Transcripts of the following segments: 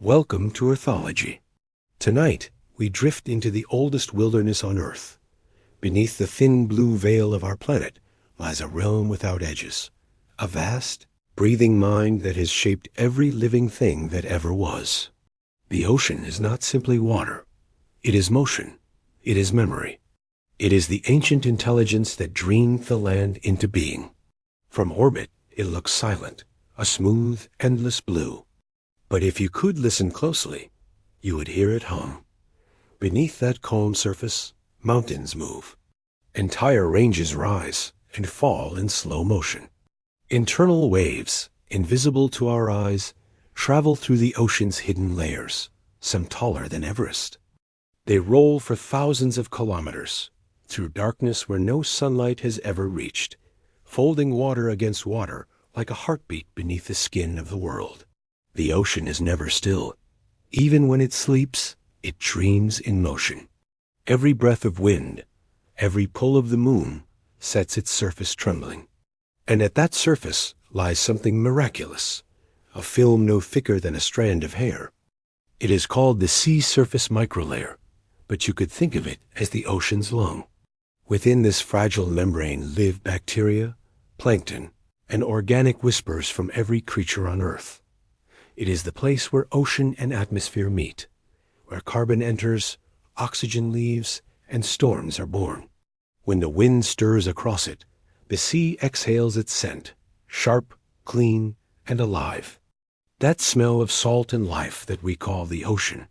Welcome to Earthology. Tonight, we drift into the oldest wilderness on Earth. Beneath the thin blue veil of our planet lies a realm without edges, a vast, breathing mind that has shaped every living thing that ever was. The ocean is not simply water. It is motion. It is memory. It is the ancient intelligence that dreamed the land into being. From orbit, it looks silent, a smooth, endless blue. But if you could listen closely, you would hear it hum. Beneath that calm surface, mountains move. Entire ranges rise and fall in slow motion. Internal waves, invisible to our eyes, travel through the ocean's hidden layers, some taller than Everest. They roll for thousands of kilometers, through darkness where no sunlight has ever reached, folding water against water like a heartbeat beneath the skin of the world. The ocean is never still. Even when it sleeps, it dreams in motion. Every breath of wind, every pull of the moon sets its surface trembling. And at that surface lies something miraculous, a film no thicker than a strand of hair. It is called the sea surface microlayer, but you could think of it as the ocean's lung. Within this fragile membrane live bacteria, plankton, and organic whispers from every creature on Earth. It is the place where ocean and atmosphere meet, where carbon enters, oxygen leaves, and storms are born. When the wind stirs across it, the sea exhales its scent, sharp, clean, and alive. That smell of salt and life that we call the ocean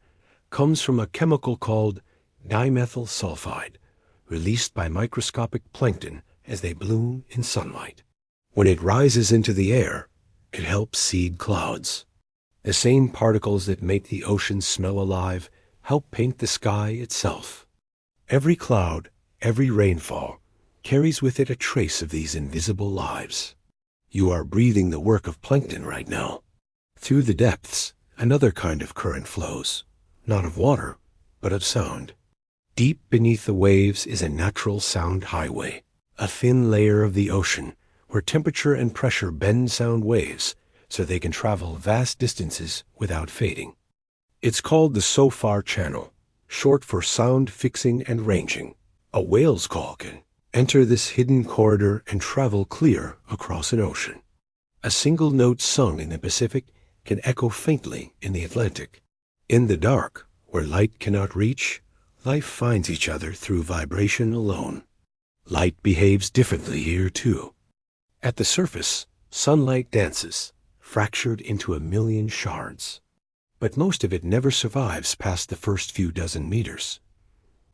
comes from a chemical called dimethyl sulfide, released by microscopic plankton as they bloom in sunlight. When it rises into the air, it helps seed clouds. The same particles that make the ocean smell alive help paint the sky itself. Every cloud, every rainfall, carries with it a trace of these invisible lives. You are breathing the work of plankton right now. Through the depths, another kind of current flows, not of water, but of sound. Deep beneath the waves is a natural sound highway, a thin layer of the ocean where temperature and pressure bend sound waves so they can travel vast distances without fading. It's called the SOFAR channel, short for sound fixing and ranging. A whale's call can enter this hidden corridor and travel clear across an ocean. A single note sung in the Pacific can echo faintly in the Atlantic. In the dark, where light cannot reach, life finds each other through vibration alone. Light behaves differently here too. At the surface, sunlight dances, fractured into a million shards. But most of it never survives past the first few dozen meters.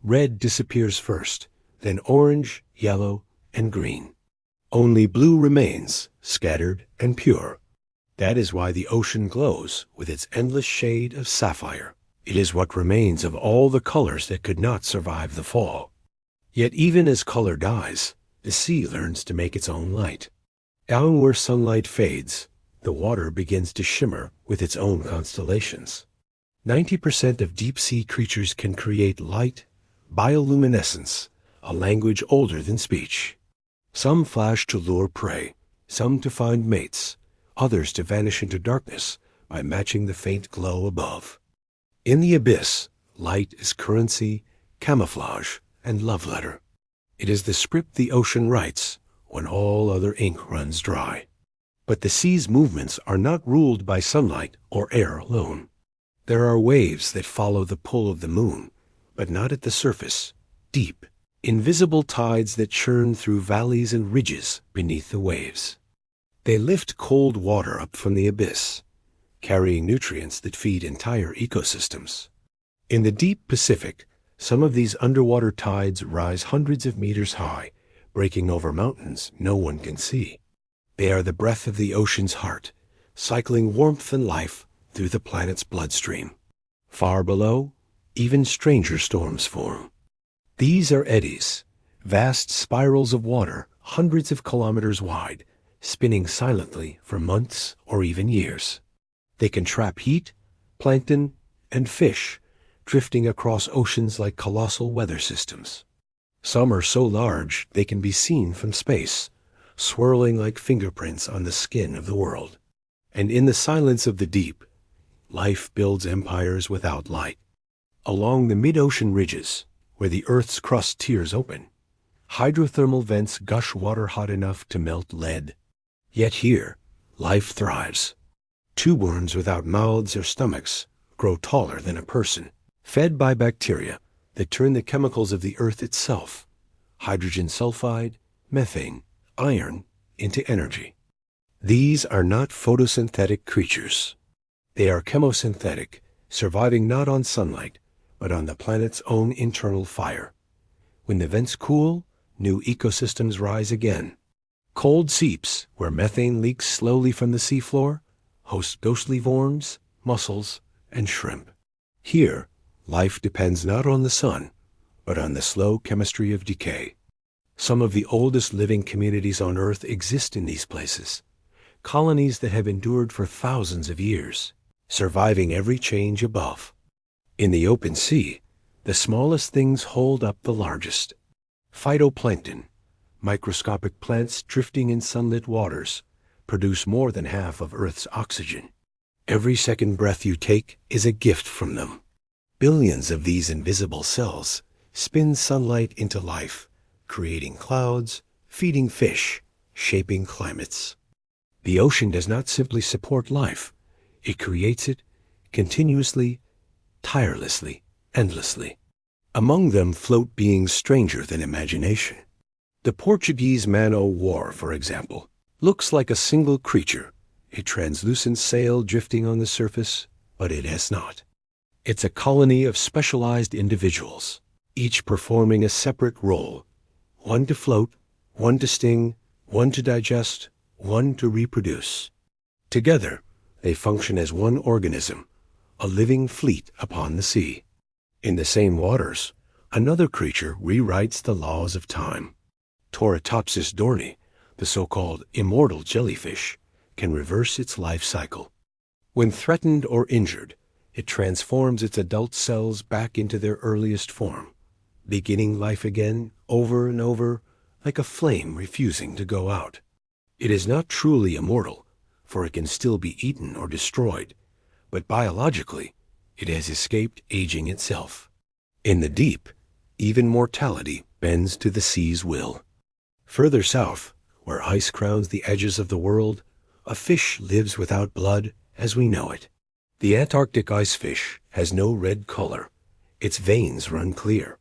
Red disappears first, then orange, yellow, and green. Only blue remains, scattered and pure. That is why the ocean glows with its endless shade of sapphire. It is what remains of all the colors that could not survive the fall. Yet even as color dies, the sea learns to make its own light. Down where sunlight fades, the water begins to shimmer with its own constellations. 90% of deep-sea creatures can create light, bioluminescence, a language older than speech. Some flash to lure prey, some to find mates, others to vanish into darkness by matching the faint glow above. In the abyss, light is currency, camouflage, and love letter. It is the script the ocean writes when all other ink runs dry. But the sea's movements are not ruled by sunlight or air alone. There are waves that follow the pull of the moon, but not at the surface, deep, invisible tides that churn through valleys and ridges beneath the waves. They lift cold water up from the abyss, carrying nutrients that feed entire ecosystems. In the deep Pacific, some of these underwater tides rise hundreds of meters high, breaking over mountains no one can see. They are the breath of the ocean's heart, cycling warmth and life through the planet's bloodstream. Far below, even stranger storms form. These are eddies, vast spirals of water hundreds of kilometers wide, spinning silently for months or even years. They can trap heat, plankton, and fish, drifting across oceans like colossal weather systems. Some are so large they can be seen from space, swirling like fingerprints on the skin of the world. And in the silence of the deep, life builds empires without light. Along the mid-ocean ridges, where the Earth's crust tears open, hydrothermal vents gush water hot enough to melt lead. Yet here, life thrives. Tube-worms without mouths or stomachs grow taller than a person, fed by bacteria that turn the chemicals of the Earth itself, hydrogen sulfide, methane, iron, into energy. These are not photosynthetic creatures. They are chemosynthetic, surviving not on sunlight, but on the planet's own internal fire. When the vents cool, new ecosystems rise again. Cold seeps, where methane leaks slowly from the seafloor, host ghostly worms, mussels, and shrimp. Here, life depends not on the sun, but on the slow chemistry of decay. Some of the oldest living communities on Earth exist in these places, colonies that have endured for thousands of years, surviving every change above. In the open sea, the smallest things hold up the largest. Phytoplankton, microscopic plants drifting in sunlit waters, produce more than half of Earth's oxygen. Every second breath you take is a gift from them. Billions of these invisible cells spin sunlight into life, creating clouds, feeding fish, shaping climates. The ocean does not simply support life. It creates it continuously, tirelessly, endlessly. Among them float beings stranger than imagination. The Portuguese man-o'-war, for example, looks like a single creature, a translucent sail drifting on the surface, but it has not. It's a colony of specialized individuals, each performing a separate role, one to float, one to sting, one to digest, one to reproduce. Together, they function as one organism, a living fleet upon the sea. In the same waters, another creature rewrites the laws of time. Torritopsis dohrnii, the so-called immortal jellyfish, can reverse its life cycle. When threatened or injured, it transforms its adult cells back into their earliest form, beginning life again over and over, like a flame refusing to go out. It is not truly immortal, for it can still be eaten or destroyed, but biologically, it has escaped aging itself. In the deep, even mortality bends to the sea's will. Further south, where ice crowns the edges of the world, a fish lives without blood as we know it. The Antarctic icefish has no red color. Its veins run clear.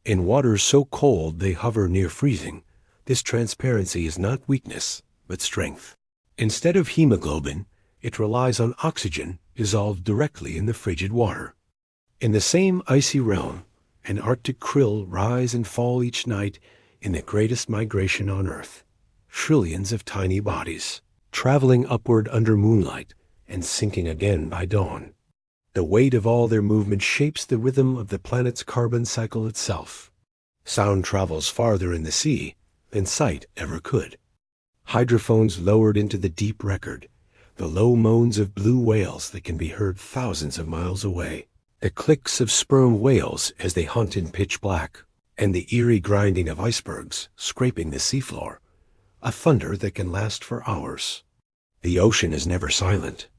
In waters so cold they hover near freezing, this transparency is not weakness, but strength. Instead of hemoglobin, it relies on oxygen dissolved directly in the frigid water. In the same icy realm, an Arctic krill rise and fall each night in the greatest migration on Earth. Trillions of tiny bodies, traveling upward under moonlight and sinking again by dawn. The weight of all their movement shapes the rhythm of the planet's carbon cycle itself. Sound travels farther in the sea than sight ever could. Hydrophones lowered into the deep record, the low moans of blue whales that can be heard thousands of miles away, the clicks of sperm whales as they hunt in pitch black, and the eerie grinding of icebergs scraping the seafloor, a thunder that can last for hours. The ocean is never silent.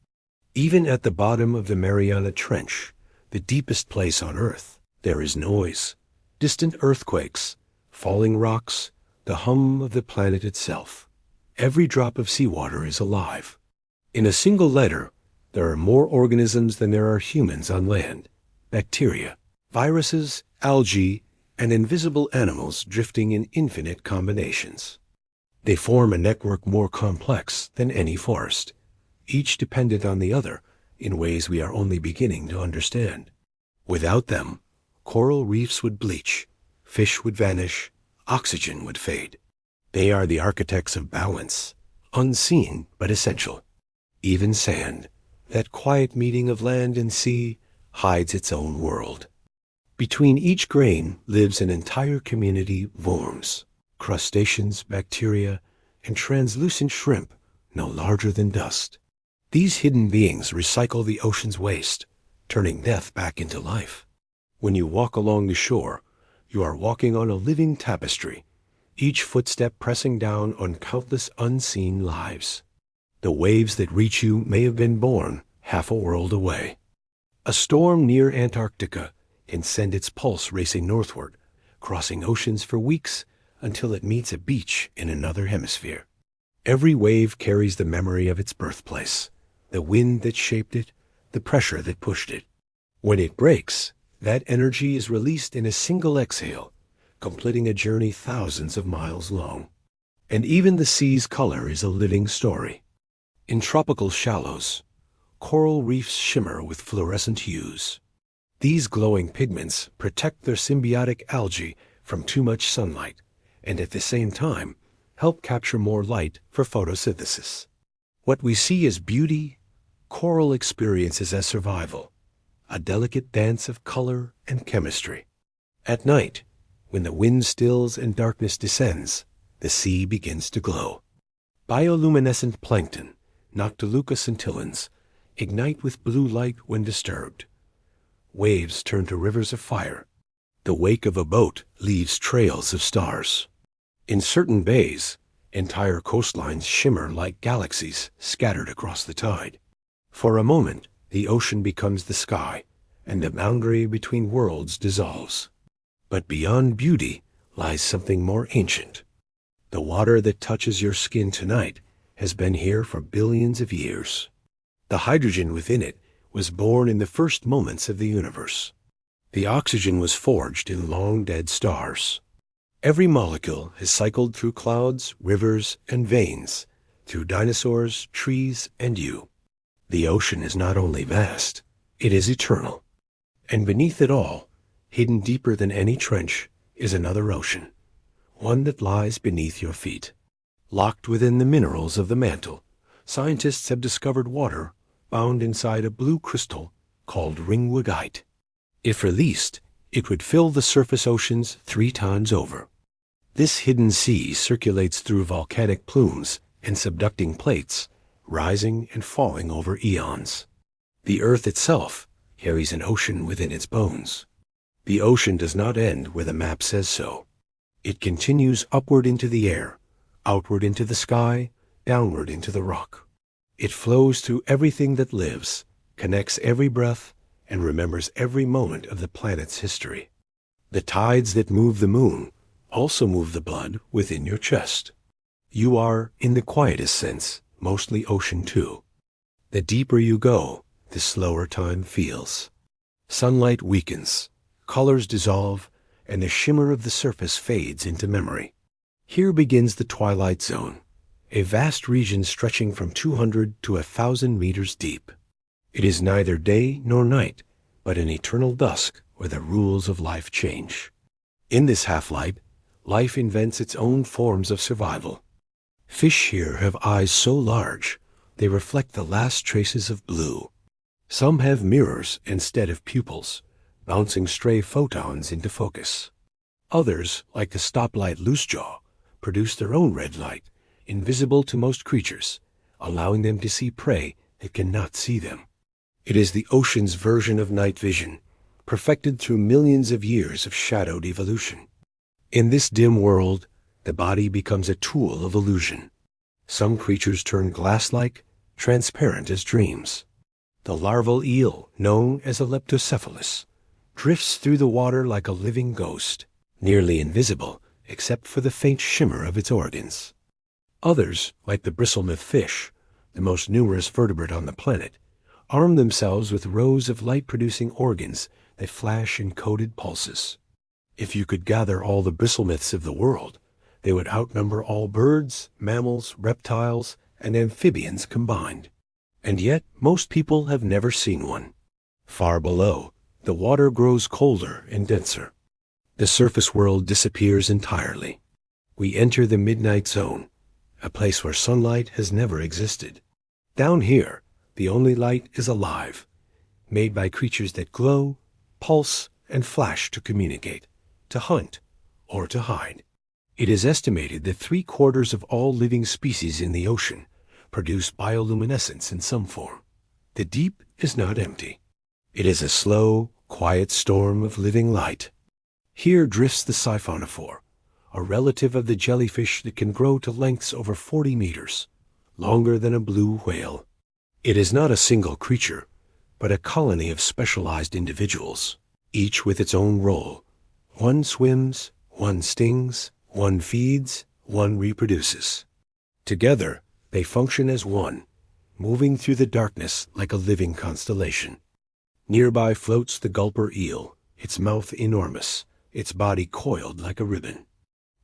Even at the bottom of the Mariana Trench, the deepest place on Earth, there is noise, distant earthquakes, falling rocks, the hum of the planet itself. Every drop of seawater is alive. In a single letter, there are more organisms than there are humans on land. Bacteria, viruses, algae, and invisible animals drifting in infinite combinations. They form a network more complex than any forest, each dependent on the other in ways we are only beginning to understand. Without them, coral reefs would bleach, fish would vanish, oxygen would fade. They are the architects of balance, unseen but essential. Even sand, that quiet meeting of land and sea, hides its own world. Between each grain lives an entire community of worms, crustaceans, bacteria, and translucent shrimp no larger than dust. These hidden beings recycle the ocean's waste, turning death back into life. When you walk along the shore, you are walking on a living tapestry, each footstep pressing down on countless unseen lives. The waves that reach you may have been born, half a world away. A storm near Antarctica can send its pulse racing northward, crossing oceans for weeks until it meets a beach in another hemisphere. Every wave carries the memory of its birthplace, the wind that shaped it, the pressure that pushed it. When it breaks, that energy is released in a single exhale, completing a journey thousands of miles long. And even the sea's color is a living story. In tropical shallows, coral reefs shimmer with fluorescent hues. These glowing pigments protect their symbiotic algae from too much sunlight, and at the same time, help capture more light for photosynthesis. What we see as beauty, coral experiences as survival, a delicate dance of color and chemistry. At night, when the wind stills and darkness descends, the sea begins to glow. Bioluminescent plankton, Noctiluca scintillans, ignite with blue light when disturbed. Waves turn to rivers of fire. The wake of a boat leaves trails of stars. In certain bays, entire coastlines shimmer like galaxies scattered across the tide. For a moment, the ocean becomes the sky, and the boundary between worlds dissolves. But beyond beauty lies something more ancient. The water that touches your skin tonight has been here for billions of years. The hydrogen within it was born in the first moments of the universe. The oxygen was forged in long-dead stars. Every molecule has cycled through clouds, rivers, and veins, through dinosaurs, trees, and you. The ocean is not only vast, it is eternal. And beneath it all, hidden deeper than any trench, is another ocean, one that lies beneath your feet. Locked within the minerals of the mantle, scientists have discovered water bound inside a blue crystal called ringwoodite. If released, it would fill the surface oceans 3 times over. This hidden sea circulates through volcanic plumes and subducting plates, rising and falling over eons. The Earth itself carries an ocean within its bones. The ocean does not end where the map says so. It continues upward into the air, outward into the sky, downward into the rock. It flows through everything that lives, connects every breath, and remembers every moment of the planet's history. The tides that move the moon also move the blood within your chest. You are, in the quietest sense, mostly ocean too. The deeper you go, the slower time feels. Sunlight weakens, colors dissolve, and the shimmer of the surface fades into memory. Here begins the twilight zone, a vast region stretching from 200 to 1,000 meters deep. It is neither day nor night, but an eternal dusk where the rules of life change. In this half-light, life invents its own forms of survival. Fish here have eyes so large, they reflect the last traces of blue. Some have mirrors instead of pupils, bouncing stray photons into focus. Others, like the stoplight loosejaw, produce their own red light, invisible to most creatures, allowing them to see prey that cannot see them. It is the ocean's version of night vision, perfected through millions of years of shadowed evolution. In this dim world, the body becomes a tool of illusion. Some creatures turn glass-like, transparent as dreams. The larval eel, known as a leptocephalus, drifts through the water like a living ghost, nearly invisible except for the faint shimmer of its organs. Others, like the bristlemouth fish, the most numerous vertebrate on the planet, arm themselves with rows of light-producing organs that flash in coded pulses. If you could gather all the bristlemouths of the world, they would outnumber all birds, mammals, reptiles, and amphibians combined. And yet, most people have never seen one. Far below, the water grows colder and denser. The surface world disappears entirely. We enter the midnight zone, a place where sunlight has never existed. Down here, the only light is alive, made by creatures that glow, pulse, and flash to communicate, to hunt, or to hide. It is estimated that 3/4 of all living species in the ocean produce bioluminescence in some form. The deep is not empty. It is a slow, quiet storm of living light. Here drifts the siphonophore, a relative of the jellyfish that can grow to lengths over 40 meters, longer than a blue whale. It is not a single creature, but a colony of specialized individuals, each with its own role. One swims, one stings, one feeds, one reproduces. Together, they function as one, moving through the darkness like a living constellation. Nearby floats the gulper eel, its mouth enormous, its body coiled like a ribbon.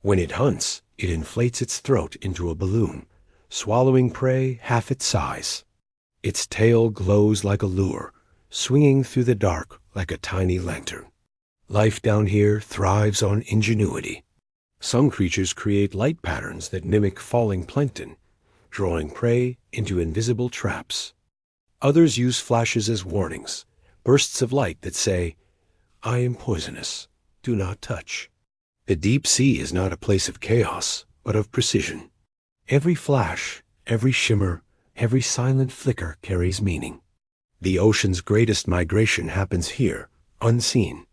When it hunts, it inflates its throat into a balloon, swallowing prey half its size. Its tail glows like a lure, swinging through the dark like a tiny lantern. Life down here thrives on ingenuity. Some creatures create light patterns that mimic falling plankton, drawing prey into invisible traps. Others use flashes as warnings, bursts of light that say, "I am poisonous. Do not touch." The deep sea is not a place of chaos, but of precision. Every flash, every shimmer, every silent flicker carries meaning. The ocean's greatest migration happens here, unseen.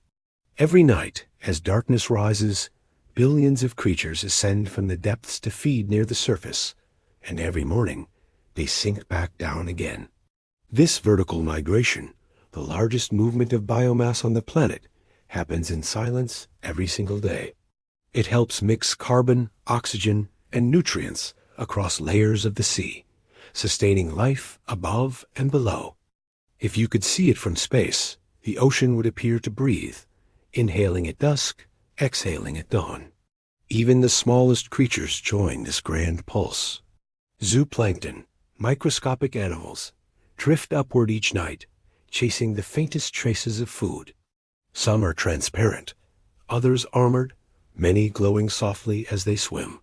Every night, as darkness rises, billions of creatures ascend from the depths to feed near the surface, and every morning they sink back down again. This vertical migration, the largest movement of biomass on the planet, happens in silence every single day. It helps mix carbon, oxygen, and nutrients across layers of the sea, sustaining life above and below. If you could see it from space, the ocean would appear to breathe, inhaling at dusk, exhaling at dawn. Even the smallest creatures join this grand pulse. Zooplankton, microscopic animals, drift upward each night, chasing the faintest traces of food. Some are transparent, others armored, many glowing softly as they swim.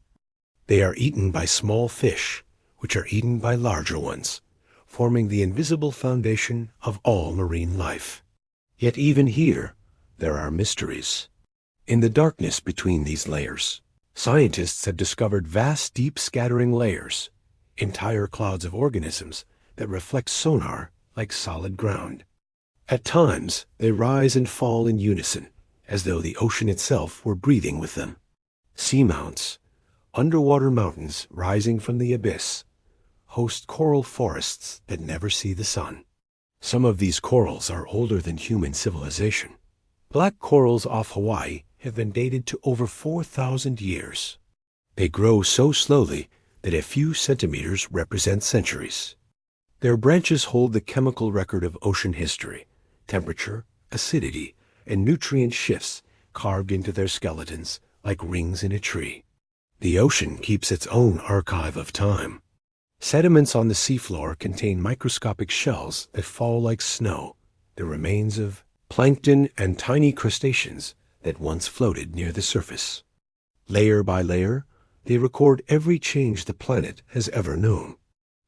They are eaten by small fish, which are eaten by larger ones, forming the invisible foundation of all marine life. Yet even here, there are mysteries. In the darkness between these layers, scientists have discovered vast deep scattering layers, entire clouds of organisms that reflect sonar like solid ground. At times, they rise and fall in unison, as though the ocean itself were breathing with them. Seamounts, underwater mountains rising from the abyss, host coral forests that never see the sun. Some of these corals are older than human civilization. Black corals off Hawaii have been dated to over 4,000 years. They grow so slowly that a few centimeters represent centuries. Their branches hold the chemical record of ocean history, temperature, acidity, and nutrient shifts carved into their skeletons like rings in a tree. The ocean keeps its own archive of time. Sediments on the seafloor contain microscopic shells that fall like snow, the remains of plankton and tiny crustaceans that once floated near the surface. Layer by layer, they record every change the planet has ever known.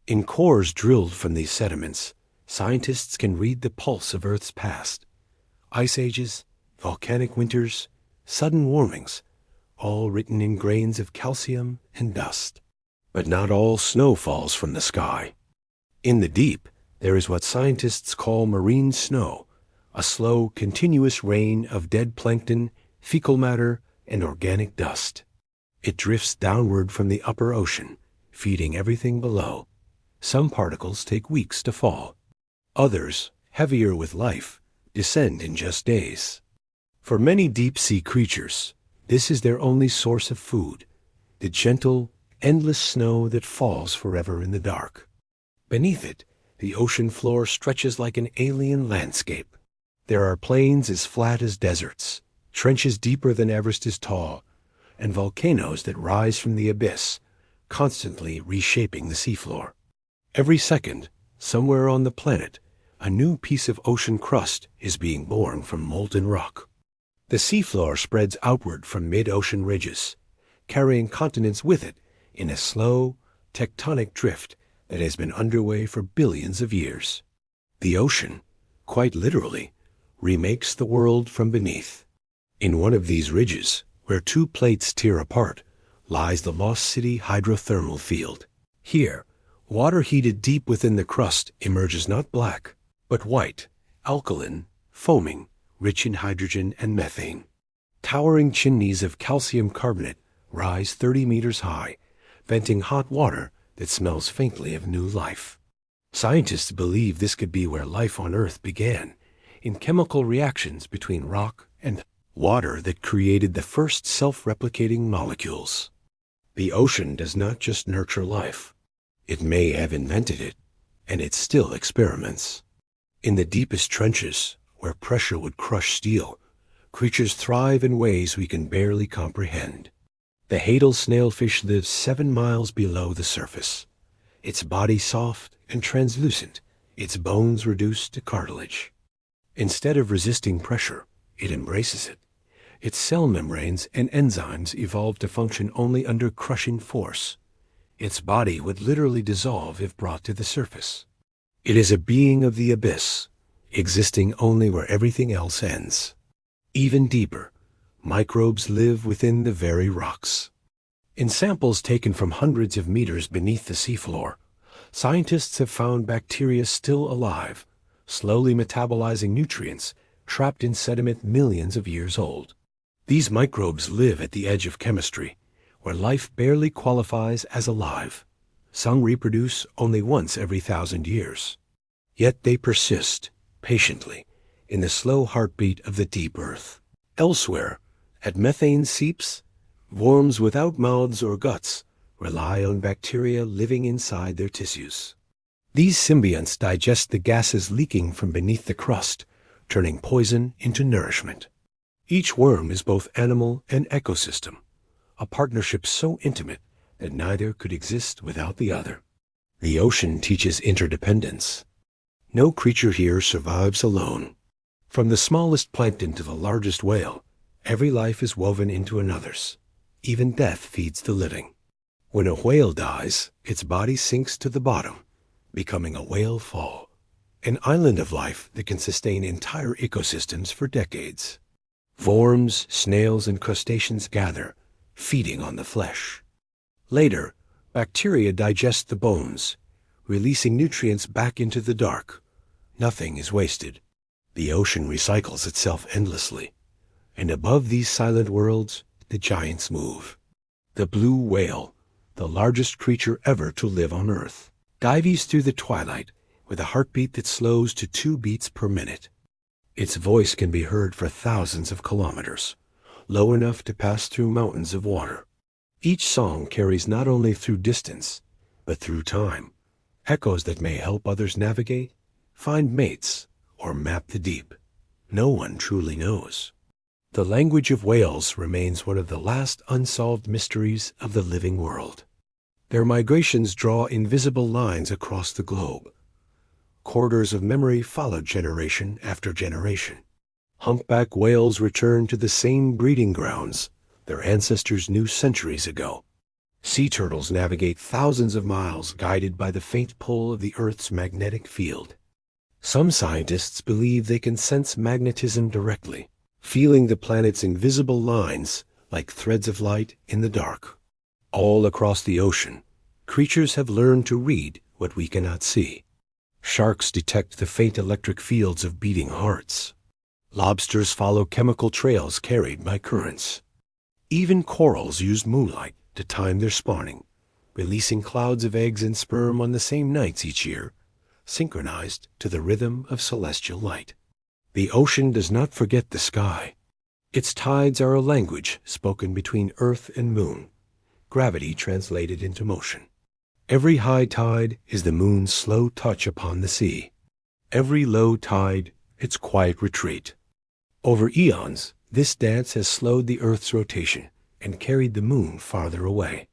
In cores drilled from these sediments, scientists can read the pulse of Earth's past. Ice ages, volcanic winters, sudden warmings, all written in grains of calcium and dust. But not all snow falls from the sky. In the deep, there is what scientists call marine snow, a slow, continuous rain of dead plankton, fecal matter, and organic dust. It drifts downward from the upper ocean, feeding everything below. Some particles take weeks to fall. Others, heavier with life, descend in just days. For many deep-sea creatures, this is their only source of food, the gentle, endless snow that falls forever in the dark. Beneath it, the ocean floor stretches like an alien landscape. There are plains as flat as deserts, trenches deeper than Everest is tall, and volcanoes that rise from the abyss, constantly reshaping the seafloor. Every second, somewhere on the planet, a new piece of ocean crust is being born from molten rock. The seafloor spreads outward from mid-ocean ridges, carrying continents with it in a slow, tectonic drift that has been underway for billions of years. The ocean, quite literally, remakes the world from beneath. In one of these ridges, where two plates tear apart, lies the Lost City hydrothermal field. Here, water heated deep within the crust emerges not black, but white, alkaline, foaming, rich in hydrogen and methane. Towering chimneys of calcium carbonate rise 30 meters high, venting hot water that smells faintly of new life. Scientists believe this could be where life on Earth began, in chemical reactions between rock and water that created the first self-replicating molecules. The ocean does not just nurture life. It may have invented it, and it still experiments. In the deepest trenches, where pressure would crush steel, creatures thrive in ways we can barely comprehend. The Hadal snailfish lives 7 miles below the surface, its body soft and translucent, its bones reduced to cartilage. Instead of resisting pressure, it embraces it. Its cell membranes and enzymes evolve to function only under crushing force. Its body would literally dissolve if brought to the surface. It is a being of the abyss, existing only where everything else ends. Even deeper, microbes live within the very rocks. In samples taken from hundreds of meters beneath the seafloor, scientists have found bacteria still alive, slowly metabolizing nutrients trapped in sediment millions of years old. These microbes live at the edge of chemistry, where life barely qualifies as alive. Some reproduce only once every 1,000 years. Yet they persist, patiently, in the slow heartbeat of the deep earth. Elsewhere, at methane seeps, worms without mouths or guts rely on bacteria living inside their tissues. These symbionts digest the gases leaking from beneath the crust, turning poison into nourishment. Each worm is both animal and ecosystem, a partnership so intimate that neither could exist without the other. The ocean teaches interdependence. No creature here survives alone. From the smallest plankton to the largest whale, every life is woven into another's. Even death feeds the living. When a whale dies, its body sinks to the bottom, becoming a whale fall, an island of life that can sustain entire ecosystems for decades. Worms, snails, and crustaceans gather, feeding on the flesh. Later, bacteria digest the bones, releasing nutrients back into the dark. Nothing is wasted. The ocean recycles itself endlessly. And above these silent worlds, the giants move. The blue whale, the largest creature ever to live on Earth, dives through the twilight with a heartbeat that slows to 2 beats per minute. Its voice can be heard for thousands of kilometers, low enough to pass through mountains of water. Each song carries not only through distance, but through time, echoes that may help others navigate, find mates, or map the deep. No one truly knows. The language of whales remains one of the last unsolved mysteries of the living world. Their migrations draw invisible lines across the globe. Corridors of memory follow generation after generation. Humpback whales return to the same breeding grounds their ancestors knew centuries ago. Sea turtles navigate thousands of miles guided by the faint pull of the Earth's magnetic field. Some scientists believe they can sense magnetism directly, feeling the planet's invisible lines like threads of light in the dark. All across the ocean, creatures have learned to read what we cannot see. Sharks detect the faint electric fields of beating hearts. Lobsters follow chemical trails carried by currents. Even corals use moonlight to time their spawning, releasing clouds of eggs and sperm on the same nights each year, synchronized to the rhythm of celestial light. The ocean does not forget the sky. Its tides are a language spoken between Earth and Moon, gravity translated into motion. Every high tide is the moon's slow touch upon the sea. Every low tide, its quiet retreat. Over eons, this dance has slowed the Earth's rotation and carried the moon farther away.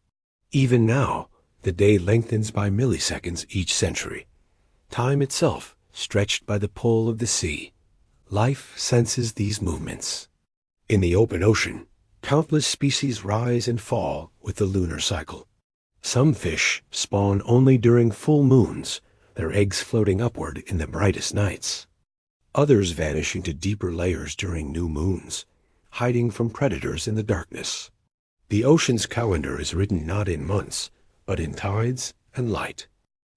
Even now, the day lengthens by milliseconds each century. Time itself stretched by the pull of the sea. Life senses these movements. In the open ocean, countless species rise and fall with the lunar cycle. Some fish spawn only during full moons, their eggs floating upward in the brightest nights. Others vanish into deeper layers during new moons, hiding from predators in the darkness. The ocean's calendar is written not in months, but in tides and light.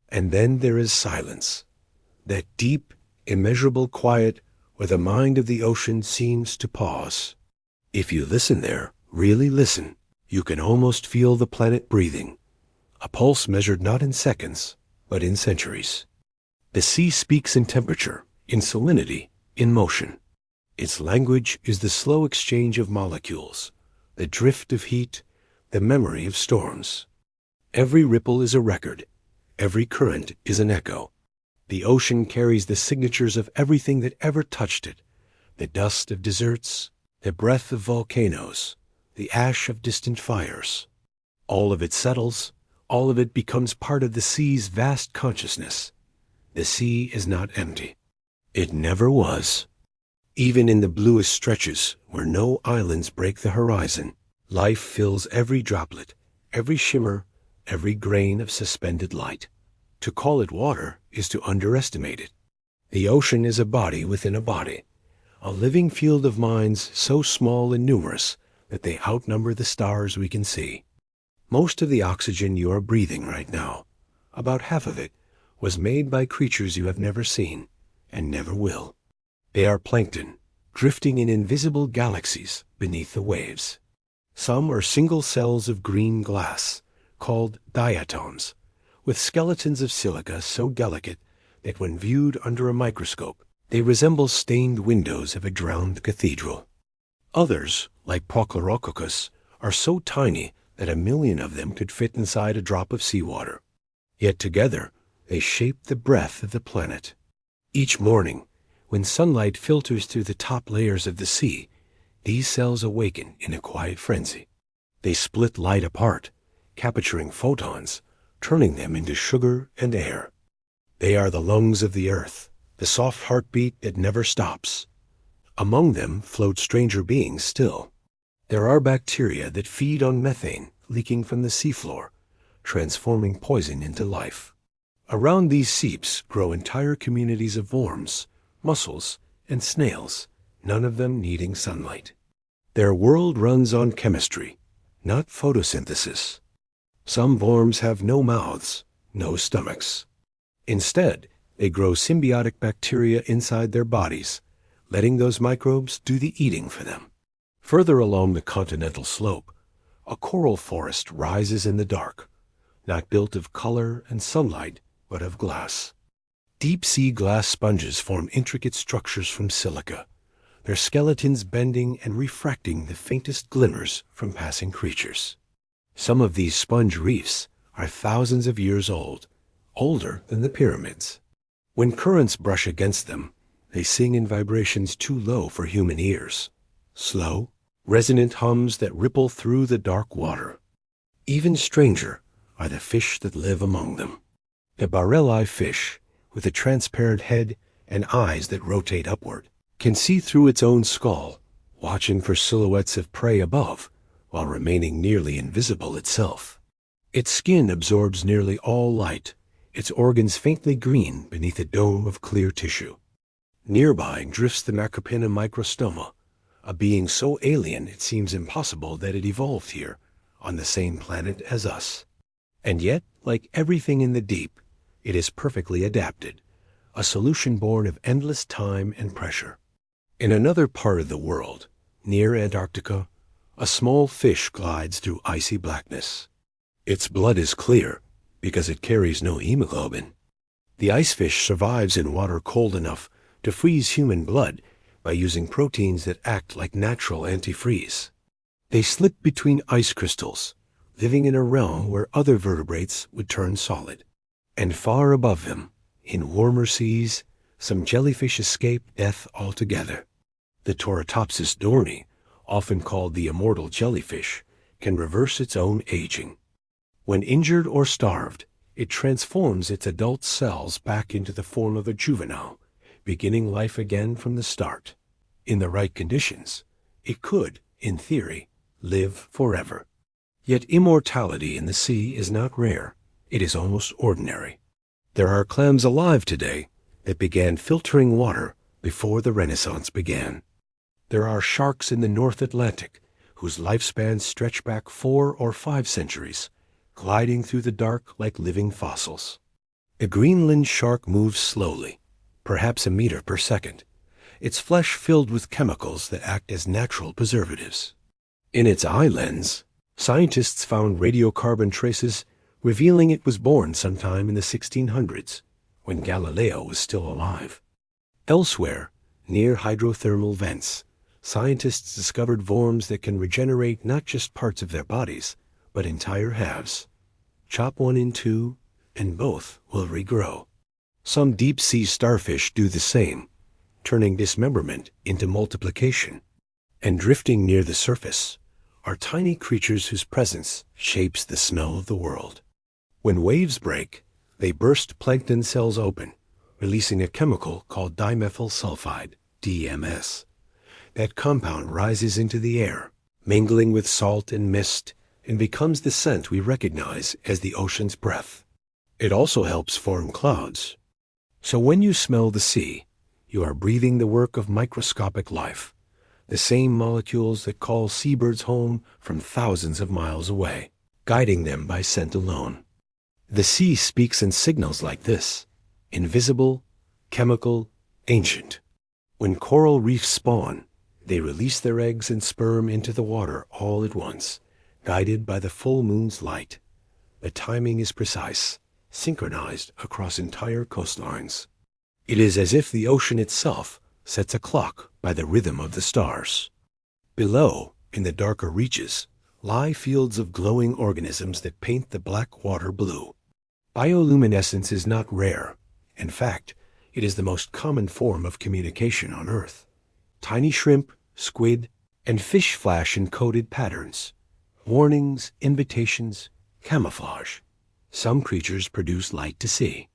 And then there is silence, that deep, immeasurable quiet where the mind of the ocean seems to pause. If you listen there, really listen, you can almost feel the planet breathing, a pulse measured not in seconds, but in centuries. The sea speaks in temperature, in salinity, in motion. Its language is the slow exchange of molecules, the drift of heat, the memory of storms. Every ripple is a record. Every current is an echo. The ocean carries the signatures of everything that ever touched it, the dust of deserts, the breath of volcanoes, the ash of distant fires. All of it settles, all of it becomes part of the sea's vast consciousness. The sea is not empty. It never was. Even in the bluest stretches, where no islands break the horizon, life fills every droplet, every shimmer, every grain of suspended light. To call it water is to underestimate it. The ocean is a body within a body, a living field of minds so small and numerous that they outnumber the stars we can see. Most of the oxygen you are breathing right now, about half of it, was made by creatures you have never seen and never will. They are plankton, drifting in invisible galaxies beneath the waves. Some are single cells of green glass, called diatoms, with skeletons of silica so delicate that when viewed under a microscope, they resemble stained windows of a drowned cathedral. Others, like Prochlorococcus, are so tiny that 1,000,000 of them could fit inside a drop of seawater. Yet together, they shape the breath of the planet. Each morning, when sunlight filters through the top layers of the sea, these cells awaken in a quiet frenzy. They split light apart, capturing photons, turning them into sugar and air. They are the lungs of the earth, the soft heartbeat that never stops. Among them float stranger beings still. There are bacteria that feed on methane leaking from the seafloor, transforming poison into life. Around these seeps grow entire communities of worms, mussels, and snails, none of them needing sunlight. Their world runs on chemistry, not photosynthesis. Some worms have no mouths, no stomachs. Instead, they grow symbiotic bacteria inside their bodies, letting those microbes do the eating for them. Further along the continental slope, a coral forest rises in the dark, not built of color and sunlight, but of glass. Deep-sea glass sponges form intricate structures from silica, their skeletons bending and refracting the faintest glimmers from passing creatures. Some of these sponge reefs are thousands of years old, older than the pyramids. When currents brush against them, they sing in vibrations too low for human ears. Slow, resonant hums that ripple through the dark water. Even stranger are the fish that live among them. The barrel-eye fish, with a transparent head and eyes that rotate upward, can see through its own skull, watching for silhouettes of prey above, while remaining nearly invisible itself. Its skin absorbs nearly all light, its organs faintly green beneath a dome of clear tissue. Nearby drifts the Macropina microstoma, a being so alien it seems impossible that it evolved here, on the same planet as us. And yet, like everything in the deep, it is perfectly adapted, a solution born of endless time and pressure. In another part of the world, near Antarctica, a small fish glides through icy blackness. Its blood is clear because it carries no hemoglobin. The ice fish survives in water cold enough to freeze human blood by using proteins that act like natural antifreeze. They slip between ice crystals, living in a realm where other vertebrates would turn solid. And far above them, in warmer seas, some jellyfish escape death altogether. The Toratopsis dohrnii, often called the immortal jellyfish, can reverse its own aging. When injured or starved, it transforms its adult cells back into the form of a juvenile, beginning life again from the start. In the right conditions, it could, in theory, live forever. Yet immortality in the sea is not rare. It is almost ordinary. There are clams alive today that began filtering water before the Renaissance began. There are sharks in the North Atlantic whose lifespans stretch back 4 or 5 centuries, gliding through the dark like living fossils. The Greenland shark moves slowly, perhaps a meter per second, its flesh filled with chemicals that act as natural preservatives. In its eye lens, scientists found radiocarbon traces revealing it was born sometime in the 1600s, when Galileo was still alive. Elsewhere, near hydrothermal vents, scientists discovered worms that can regenerate not just parts of their bodies, but entire halves. Chop one in two, and both will regrow. Some deep-sea starfish do the same, turning dismemberment into multiplication. And drifting near the surface are tiny creatures whose presence shapes the smell of the world. When waves break, they burst plankton cells open, releasing a chemical called dimethyl sulfide, DMS. That compound rises into the air, mingling with salt and mist, and becomes the scent we recognize as the ocean's breath. It also helps form clouds. So when you smell the sea, you are breathing the work of microscopic life, the same molecules that call seabirds home from thousands of miles away, guiding them by scent alone. The sea speaks in signals like this: invisible, chemical, ancient. When coral reefs spawn, they release their eggs and sperm into the water all at once, guided by the full moon's light. The timing is precise, synchronized across entire coastlines. It is as if the ocean itself sets a clock by the rhythm of the stars. Below, in the darker reaches, lie fields of glowing organisms that paint the black water blue. Bioluminescence is not rare. In fact, it is the most common form of communication on Earth. Tiny shrimp, squid, and fish flash in coded patterns. Warnings, invitations, camouflage. Some creatures produce light to see,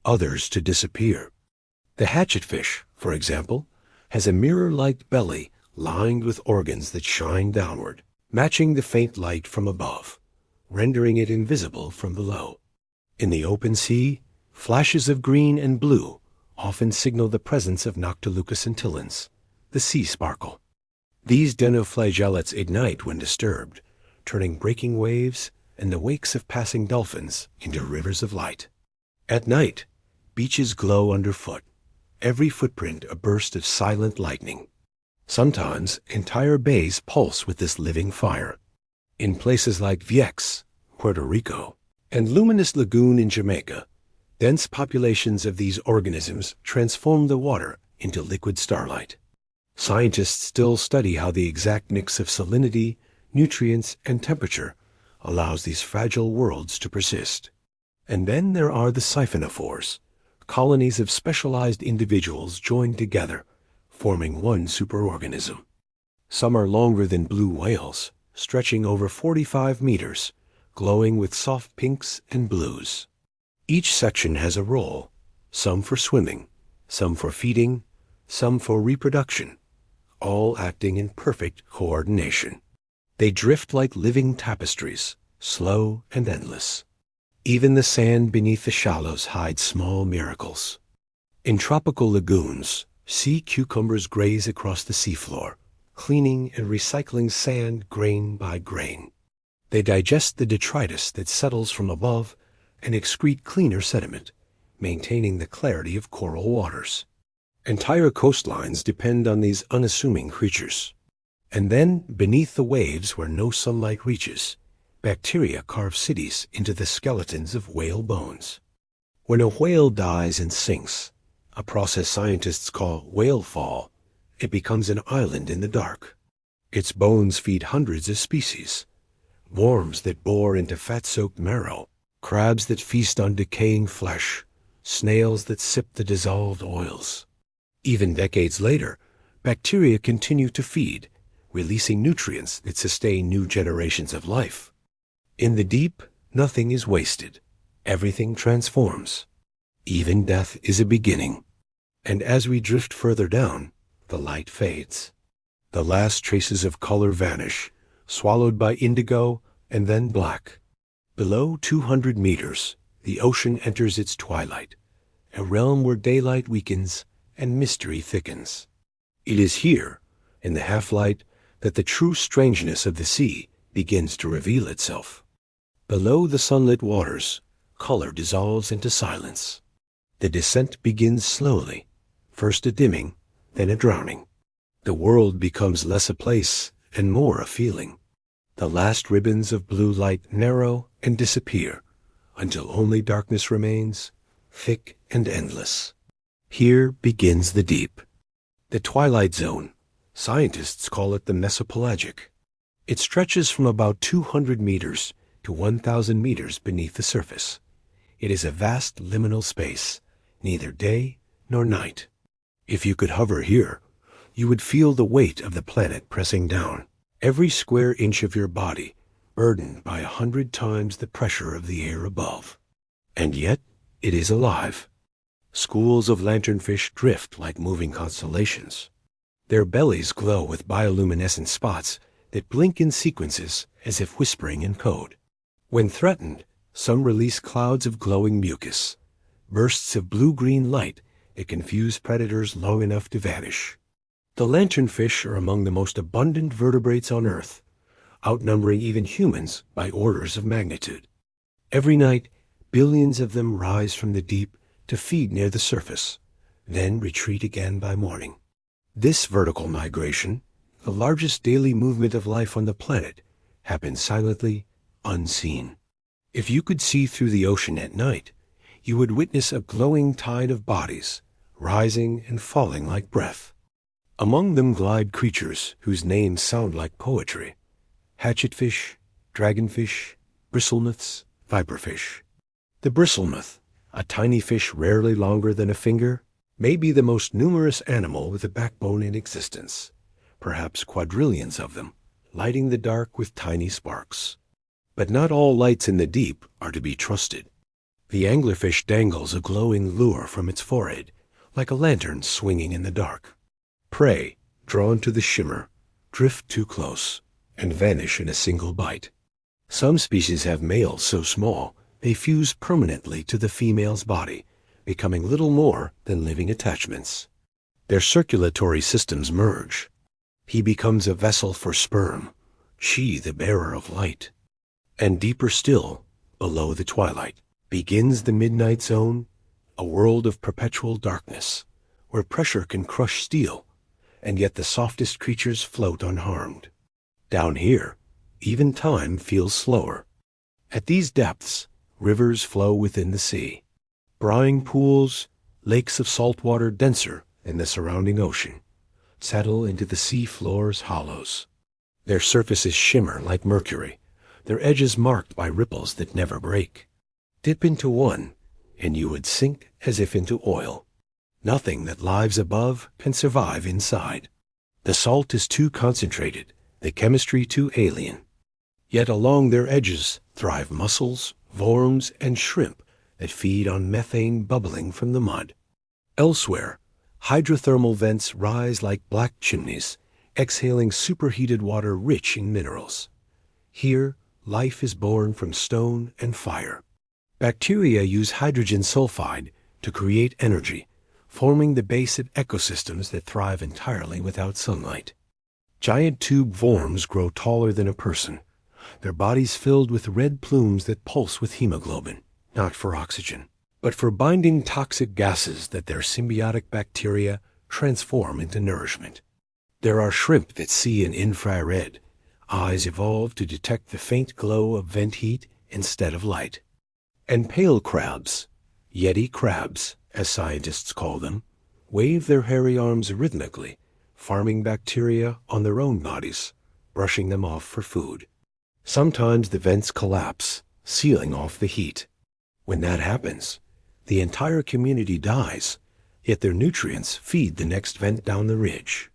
others to disappear. The hatchetfish, for example, has a mirror-like belly lined with organs that shine downward, matching the faint light from above, rendering it invisible from below. In the open sea, flashes of green and blue often signal the presence of Noctiluca scintillans, the sea sparkle. These dinoflagellates ignite when disturbed, turning breaking waves and the wakes of passing dolphins into rivers of light. At night, beaches glow underfoot, every footprint a burst of silent lightning. Sometimes entire bays pulse with this living fire. In places like Vieques, Puerto Rico, and Luminous Lagoon in Jamaica, dense populations of these organisms transform the water into liquid starlight. Scientists still study how the exact mix of salinity, nutrients, and temperature allows these fragile worlds to persist. And then there are the siphonophores, colonies of specialized individuals joined together, forming one superorganism. Some are longer than blue whales, stretching over 45 meters, glowing with soft pinks and blues. Each section has a role, some for swimming, some for feeding, some for reproduction, all acting in perfect coordination. They drift like living tapestries, slow and endless. Even the sand beneath the shallows hides small miracles. In tropical lagoons, sea cucumbers graze across the seafloor, cleaning and recycling sand grain by grain. They digest the detritus that settles from above and excrete cleaner sediment, maintaining the clarity of coral waters. Entire coastlines depend on these unassuming creatures. And then, beneath the waves where no sunlight reaches, bacteria carve cities into the skeletons of whale bones. When a whale dies and sinks, a process scientists call whale fall, it becomes an island in the dark. Its bones feed hundreds of species: worms that bore into fat-soaked marrow, crabs that feast on decaying flesh, snails that sip the dissolved oils. Even decades later, bacteria continue to feed, releasing nutrients that sustain new generations of life. In the deep, nothing is wasted. Everything transforms. Even death is a beginning. And as we drift further down, the light fades. The last traces of color vanish, swallowed by indigo and then black. Below 200 meters, the ocean enters its twilight, a realm where daylight weakens and mystery thickens. It is here, in the half-light, that the true strangeness of the sea begins to reveal itself. Below the sunlit waters, color dissolves into silence. The descent begins slowly, first a dimming, then a drowning. The world becomes less a place and more a feeling. The last ribbons of blue light narrow and disappear until only darkness remains, thick and endless. Here begins the deep. The twilight zone. Scientists call it the mesopelagic. It stretches from about 200 meters to 1,000 meters beneath the surface. It is a vast liminal space, neither day nor night. If you could hover here, you would feel the weight of the planet pressing down, every square inch of your body burdened by 100 times the pressure of the air above. And yet, it is alive. Schools of lanternfish drift like moving constellations. Their bellies glow with bioluminescent spots that blink in sequences as if whispering in code. When threatened, some release clouds of glowing mucus, bursts of blue-green light that confuse predators long enough to vanish. The lanternfish are among the most abundant vertebrates on Earth, outnumbering even humans by orders of magnitude. Every night, billions of them rise from the deep to feed near the surface, then retreat again by morning. This vertical migration, the largest daily movement of life on the planet, happens silently, unseen. If you could see through the ocean at night, you would witness a glowing tide of bodies, rising and falling like breath. Among them glide creatures whose names sound like poetry: hatchetfish, dragonfish, bristlemouths, viperfish. The bristlemouth, a tiny fish rarely longer than a finger, may be the most numerous animal with a backbone in existence, perhaps quadrillions of them, lighting the dark with tiny sparks. But not all lights in the deep are to be trusted. The anglerfish dangles a glowing lure from its forehead, like a lantern swinging in the dark. Prey, drawn to the shimmer, drift too close and vanish in a single bite. Some species have males so small they fuse permanently to the female's body, becoming little more than living attachments. Their circulatory systems merge. He becomes a vessel for sperm, she the bearer of light. And deeper still, below the twilight, begins the midnight zone, a world of perpetual darkness, where pressure can crush steel, and yet the softest creatures float unharmed. Down here, even time feels slower. At these depths, rivers flow within the sea. Brine pools, lakes of salt water denser than the surrounding ocean, settle into the sea floor's hollows. Their surfaces shimmer like mercury, their edges marked by ripples that never break. Dip into one, and you would sink as if into oil. Nothing that lives above can survive inside. The salt is too concentrated, the chemistry too alien. Yet along their edges thrive mussels, worms, and shrimp that feed on methane bubbling from the mud. Elsewhere, hydrothermal vents rise like black chimneys, exhaling superheated water rich in minerals. Here, life is born from stone and fire. Bacteria use hydrogen sulfide to create energy, forming the base of ecosystems that thrive entirely without sunlight. Giant tube worms grow taller than a person, their bodies filled with red plumes that pulse with hemoglobin, not for oxygen, but for binding toxic gases that their symbiotic bacteria transform into nourishment. There are shrimp that see in infrared, eyes evolved to detect the faint glow of vent heat instead of light. And pale crabs, yeti crabs, as scientists call them, wave their hairy arms rhythmically, farming bacteria on their own bodies, brushing them off for food. Sometimes the vents collapse, sealing off the heat. When that happens, the entire community dies, yet their nutrients feed the next vent down the ridge.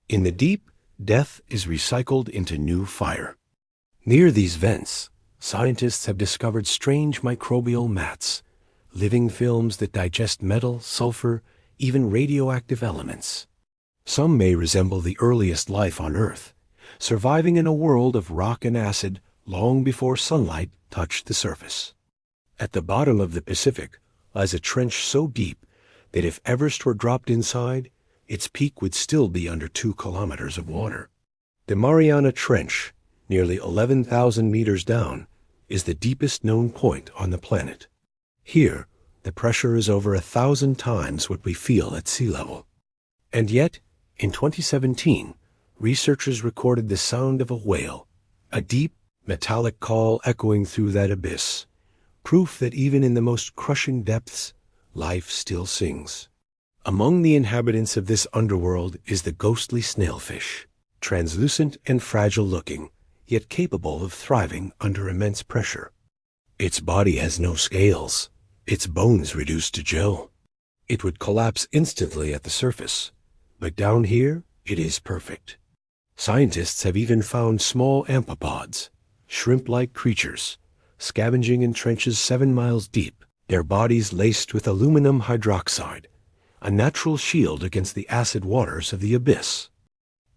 In the deep, death is recycled into new fire. Near these vents, scientists have discovered strange microbial mats, living films that digest metal, sulfur, even radioactive elements. Some may resemble the earliest life on Earth, surviving in a world of rock and acid long before sunlight touched the surface. At the bottom of the Pacific lies a trench so deep that if Everest were dropped inside, its peak would still be under 2 kilometers of water. The Mariana Trench, nearly 11,000 meters down, is the deepest known point on the planet. Here, the pressure is over 1,000 times what we feel at sea level. And yet, in 2017, researchers recorded the sound of a whale, a deep, metallic call echoing through that abyss, proof that even in the most crushing depths, life still sings. Among the inhabitants of this underworld is the ghostly snailfish, translucent and fragile-looking, yet capable of thriving under immense pressure. Its body has no scales, its bones reduced to gel. It would collapse instantly at the surface, but down here it is perfect. Scientists have even found small amphipods, shrimp-like creatures, scavenging in trenches 7 miles deep, their bodies laced with aluminum hydroxide, a natural shield against the acid waters of the abyss.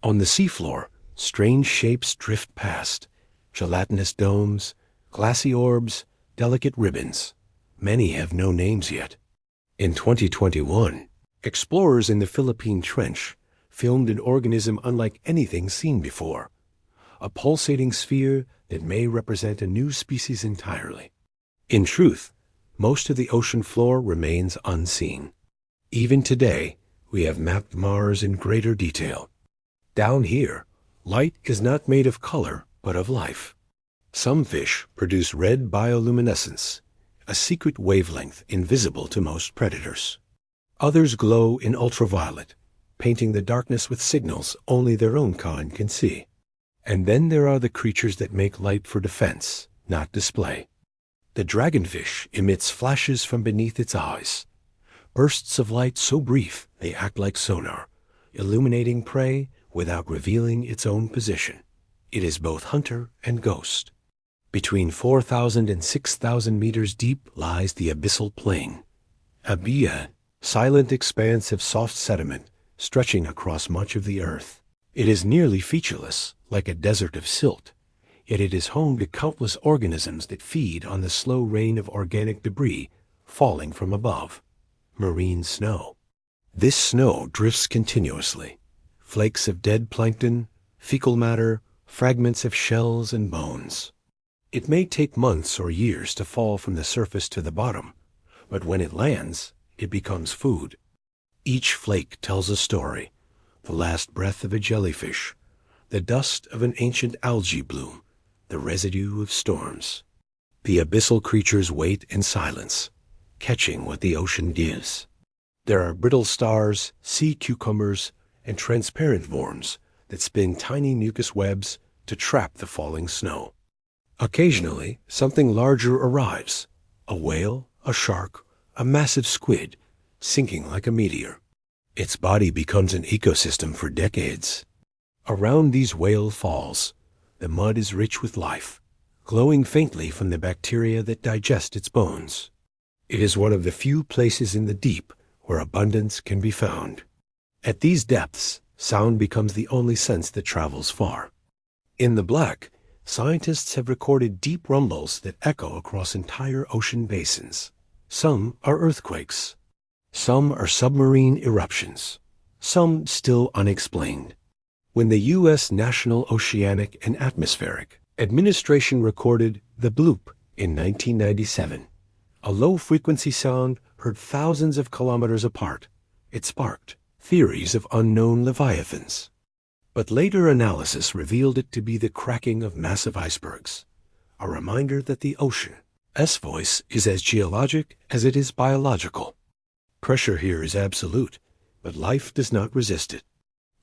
On the seafloor, strange shapes drift past, gelatinous domes, glassy orbs, delicate ribbons. Many have no names yet. In 2021, explorers in the Philippine Trench filmed an organism unlike anything seen before, a pulsating sphere that may represent a new species entirely. In truth, most of the ocean floor remains unseen. Even today, we have mapped Mars in greater detail. Down here, light is not made of color, but of life. Some fish produce red bioluminescence, a secret wavelength invisible to most predators. Others glow in ultraviolet, painting the darkness with signals only their own kind can see. And then there are the creatures that make light for defense, not display. The dragonfish emits flashes from beneath its eyes, bursts of light so brief they act like sonar, illuminating prey without revealing its own position. It is both hunter and ghost. Between 4,000 and 6,000 meters deep lies the abyssal plain, a silent expanse of soft sediment stretching across much of the earth. It is nearly featureless, like a desert of silt, yet it is home to countless organisms that feed on the slow rain of organic debris falling from above. Marine snow. This snow drifts continuously. Flakes of dead plankton, fecal matter, fragments of shells and bones. It may take months or years to fall from the surface to the bottom, but when it lands, it becomes food. Each flake tells a story, the last breath of a jellyfish, the dust of an ancient algae bloom, the residue of storms. The abyssal creatures wait in silence, catching what the ocean gives. There are brittle stars, sea cucumbers, and transparent worms that spin tiny mucus webs to trap the falling snow. Occasionally, something larger arrives, a whale, a shark, a massive squid, sinking like a meteor. Its body becomes an ecosystem for decades. Around these whale falls, the mud is rich with life, glowing faintly from the bacteria that digest its bones. It is one of the few places in the deep where abundance can be found. At these depths, sound becomes the only sense that travels far. In the black, scientists have recorded deep rumbles that echo across entire ocean basins. Some are earthquakes. Some are submarine eruptions. Some still unexplained. When the U.S. National Oceanic and Atmospheric Administration recorded the bloop in 1997, a low-frequency sound heard thousands of kilometers apart, it sparked theories of unknown leviathans. But later analysis revealed it to be the cracking of massive icebergs, a reminder that the ocean's voice is as geologic as it is biological. Pressure here is absolute, but life does not resist it.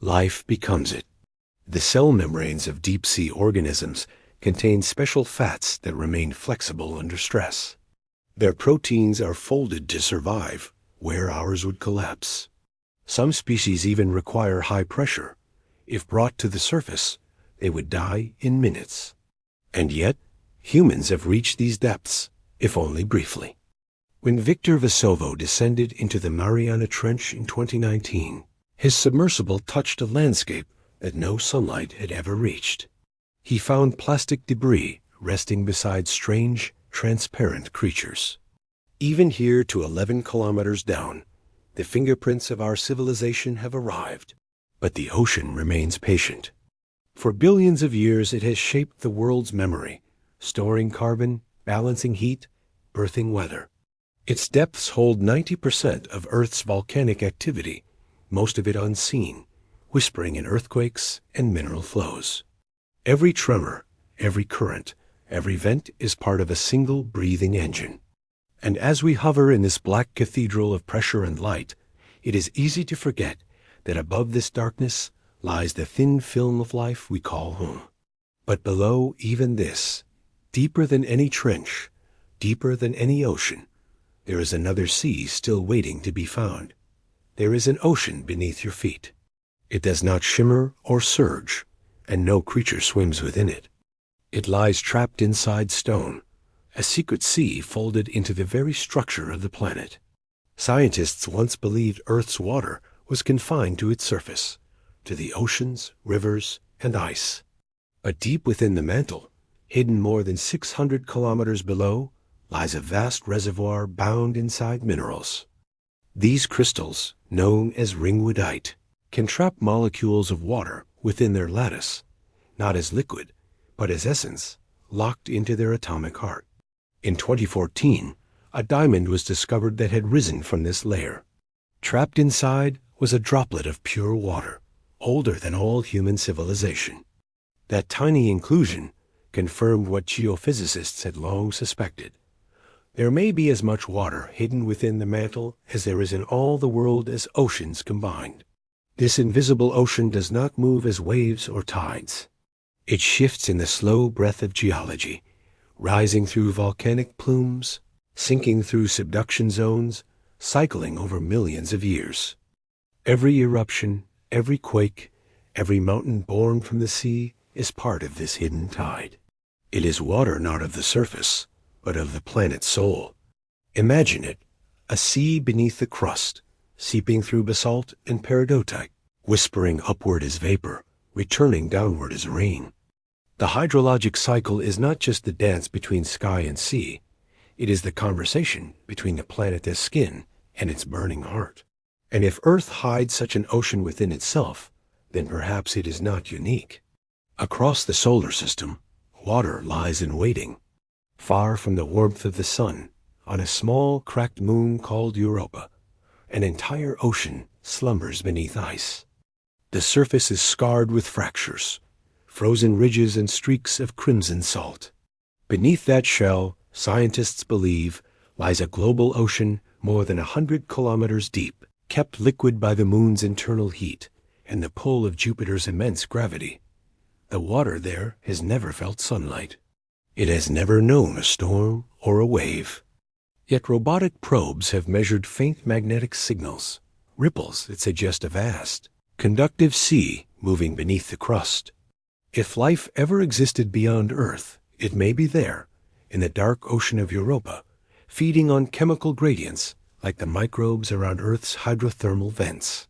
Life becomes it. The cell membranes of deep-sea organisms contain special fats that remain flexible under stress. Their proteins are folded to survive where ours would collapse. Some species even require high pressure. If brought to the surface, they would die in minutes. And yet, humans have reached these depths, if only briefly. When Victor Vesovo descended into the Mariana Trench in 2019, his submersible touched a landscape that no sunlight had ever reached. He found plastic debris resting beside strange, transparent creatures. Even here to 11 kilometers down, the fingerprints of our civilization have arrived. But the ocean remains patient. For billions of years it has shaped the world's memory, storing carbon, balancing heat, birthing weather. Its depths hold 90% of Earth's volcanic activity, most of it unseen, whispering in earthquakes and mineral flows. Every tremor, every current, every vent is part of a single breathing engine. And as we hover in this black cathedral of pressure and light, it is easy to forget that above this darkness lies the thin film of life we call home. But below even this, deeper than any trench, deeper than any ocean, there is another sea still waiting to be found. There is an ocean beneath your feet. It does not shimmer or surge, and no creature swims within it. It lies trapped inside stone, a secret sea folded into the very structure of the planet. Scientists once believed Earth's water was confined to its surface, to the oceans, rivers, and ice. But deep within the mantle, hidden more than 600 kilometers below, lies a vast reservoir bound inside minerals. These crystals, known as ringwoodite, can trap molecules of water within their lattice, not as liquid, but as essence, locked into their atomic heart. In 2014, a diamond was discovered that had risen from this layer. Trapped inside was a droplet of pure water, older than all human civilization. That tiny inclusion confirmed what geophysicists had long suspected. There may be as much water hidden within the mantle as there is in all the world as oceans combined. This invisible ocean does not move as waves or tides. It shifts in the slow breath of geology, rising through volcanic plumes, sinking through subduction zones, cycling over millions of years. Every eruption, every quake, every mountain born from the sea is part of this hidden tide. It is water not of the surface, but of the planet's soul. Imagine it, a sea beneath the crust, seeping through basalt and peridotite, whispering upward as vapor, returning downward as rain. The hydrologic cycle is not just the dance between sky and sea. It is the conversation between the planet as skin and its burning heart. And if Earth hides such an ocean within itself, then perhaps it is not unique. Across the solar system, water lies in waiting. Far from the warmth of the sun, on a small cracked moon called Europa, an entire ocean slumbers beneath ice. The surface is scarred with fractures, frozen ridges and streaks of crimson salt. Beneath that shell, scientists believe, lies a global ocean more than 100 kilometers deep, kept liquid by the moon's internal heat and the pull of Jupiter's immense gravity. The water there has never felt sunlight. It has never known a storm or a wave. Yet robotic probes have measured faint magnetic signals, ripples that suggest a vast, conductive sea moving beneath the crust. If life ever existed beyond Earth, it may be there, in the dark ocean of Europa, feeding on chemical gradients like the microbes around Earth's hydrothermal vents.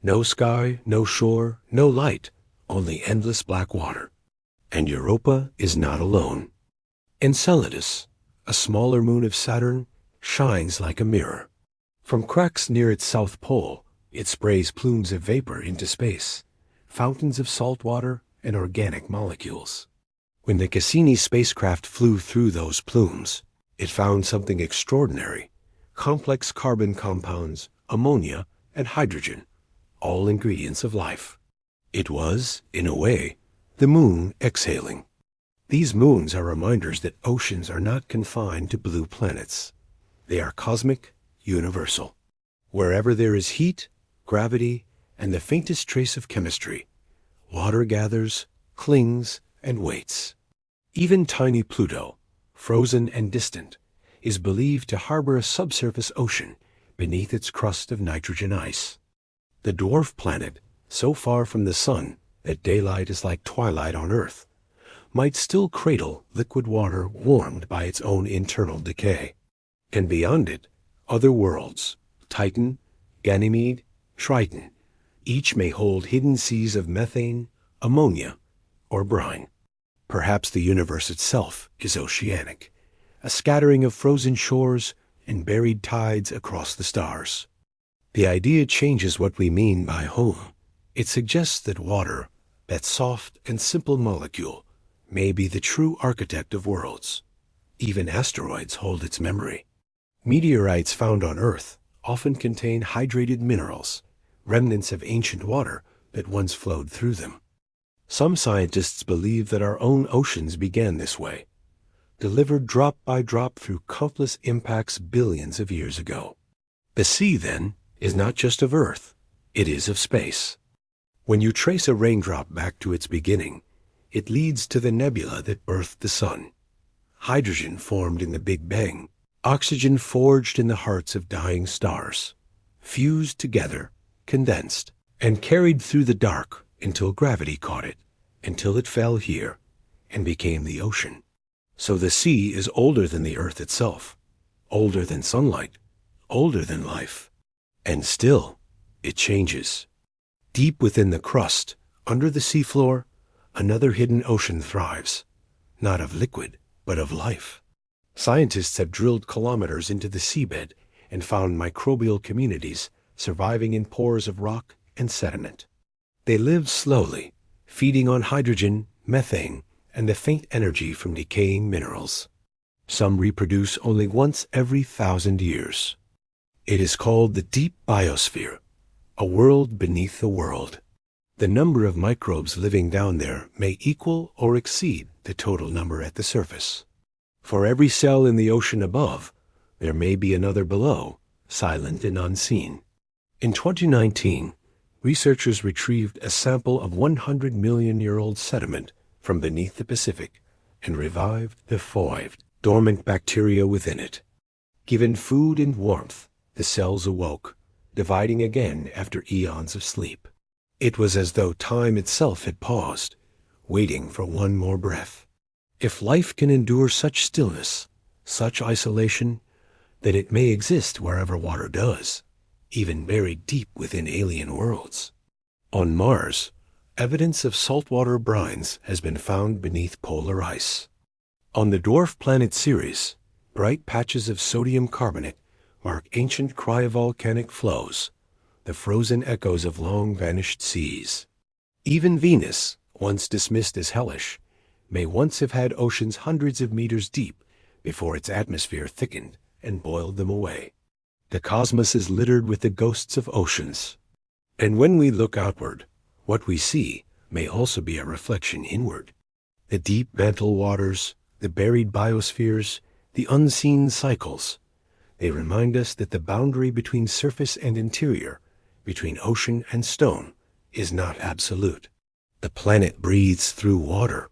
No sky, no shore, no light, only endless black water. And Europa is not alone. Enceladus, a smaller moon of Saturn, shines like a mirror. From cracks near its south pole, it sprays plumes of vapor into space, fountains of salt water and organic molecules. When the Cassini spacecraft flew through those plumes, it found something extraordinary: complex carbon compounds, ammonia, and hydrogen, all ingredients of life. It was, in a way, the moon exhaling. These moons are reminders that oceans are not confined to blue planets. They are cosmic, universal. Wherever there is heat, gravity, and the faintest trace of chemistry, water gathers, clings, and waits. Even tiny Pluto, frozen and distant, is believed to harbor a subsurface ocean beneath its crust of nitrogen ice. The dwarf planet, so far from the sun that daylight is like twilight on Earth, might still cradle liquid water warmed by its own internal decay. And beyond it, other worlds, Titan, Ganymede, Triton, each may hold hidden seas of methane, ammonia, or brine. Perhaps the universe itself is oceanic, a scattering of frozen shores and buried tides across the stars. The idea changes what we mean by home. It suggests that water, that soft and simple molecule, may be the true architect of worlds. Even asteroids hold its memory. Meteorites found on Earth often contain hydrated minerals, remnants of ancient water that once flowed through them. Some scientists believe that our own oceans began this way. delivered drop by drop through countless impacts billions of years ago. The sea, then, is not just of Earth, it is of space. When you trace a raindrop back to its beginning, it leads to the nebula that birthed the sun. Hydrogen formed in the Big Bang, oxygen forged in the hearts of dying stars, fused together, condensed, and carried through the dark until gravity caught it, until it fell here and became the ocean. So the sea is older than the Earth itself, older than sunlight, older than life. And still, it changes. Deep within the crust, under the seafloor, another hidden ocean thrives, not of liquid, but of life. Scientists have drilled kilometers into the seabed and found microbial communities surviving in pores of rock and sediment. They live slowly, feeding on hydrogen, methane, and the faint energy from decaying minerals. Some reproduce only once every 1,000 years. It is called the deep biosphere, a world beneath the world. The number of microbes living down there may equal or exceed the total number at the surface. For every cell in the ocean above, there may be another below, silent and unseen. In 2019, researchers retrieved a sample of 100-million-year-old sediment from beneath the Pacific and revived the dormant bacteria within it. Given food and warmth, the cells awoke, dividing again after eons of sleep. It was as though time itself had paused, waiting for one more breath. If life can endure such stillness, such isolation, then it may exist wherever water does, even buried deep within alien worlds. On Mars, evidence of saltwater brines has been found beneath polar ice. On the dwarf planet Ceres, bright patches of sodium carbonate mark ancient cryovolcanic flows, the frozen echoes of long-vanished seas. Even Venus, once dismissed as hellish, may once have had oceans hundreds of meters deep before its atmosphere thickened and boiled them away. The cosmos is littered with the ghosts of oceans. And when we look outward, what we see may also be a reflection inward. The deep mantle waters, the buried biospheres, the unseen cycles, they remind us that the boundary between surface and interior, between ocean and stone, is not absolute. The planet breathes through water.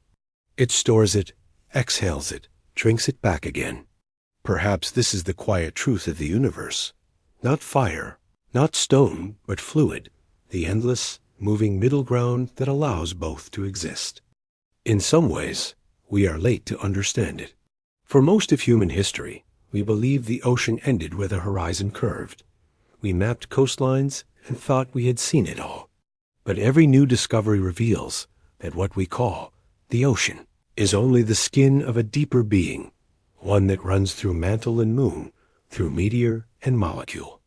It stores it, exhales it, drinks it back again. Perhaps this is the quiet truth of the universe. Not fire, not stone, but fluid, the endless, moving middle ground that allows both to exist. In some ways, we are late to understand it. For most of human history, we believed the ocean ended where the horizon curved. We mapped coastlines and thought we had seen it all. But every new discovery reveals that what we call the ocean is only the skin of a deeper being, one that runs through mantle and moon, through meteor and molecule.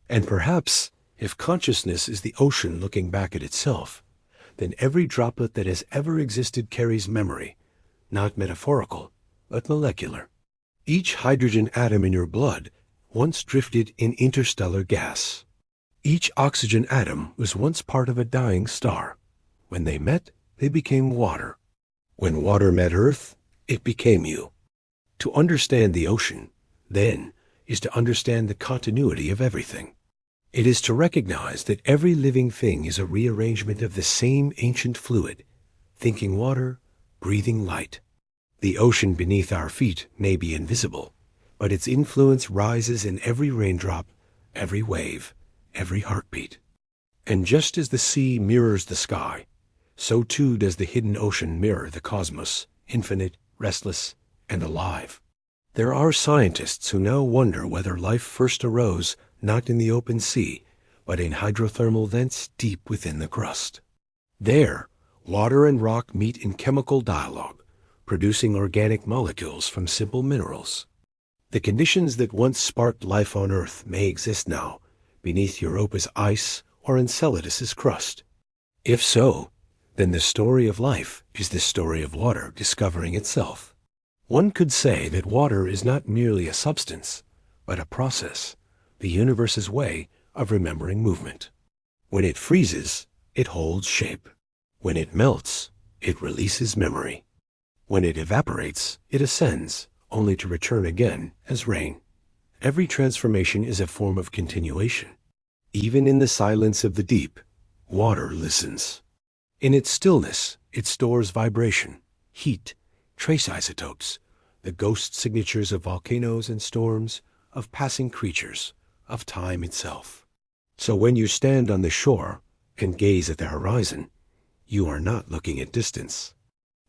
And perhaps, if consciousness is the ocean looking back at itself, then every droplet that has ever existed carries memory, not metaphorical, but molecular. Each hydrogen atom in your blood once drifted in interstellar gas. Each oxygen atom was once part of a dying star. When they met, they became water. When water met Earth, it became you. To understand the ocean, then, is to understand the continuity of everything. It is to recognize that every living thing is a rearrangement of the same ancient fluid, thinking water, breathing light. The ocean beneath our feet may be invisible, but its influence rises in every raindrop, every wave, every heartbeat. And just as the sea mirrors the sky, so too does the hidden ocean mirror the cosmos, infinite, restless, and alive. There are scientists who now wonder whether life first arose not in the open sea, but in hydrothermal vents deep within the crust. There, water and rock meet in chemical dialogue, producing organic molecules from simple minerals. The conditions that once sparked life on Earth may exist now, beneath Europa's ice or Enceladus's crust. If so, then the story of life is the story of water discovering itself. One could say that water is not merely a substance, but a process, the universe's way of remembering movement. When it freezes, it holds shape. When it melts, it releases memory. When it evaporates, it ascends, only to return again as rain. Every transformation is a form of continuation. Even in the silence of the deep, water listens. In its stillness, it stores vibration, heat, trace isotopes, the ghost signatures of volcanoes and storms, of passing creatures, of time itself. So when you stand on the shore and gaze at the horizon, you are not looking at distance.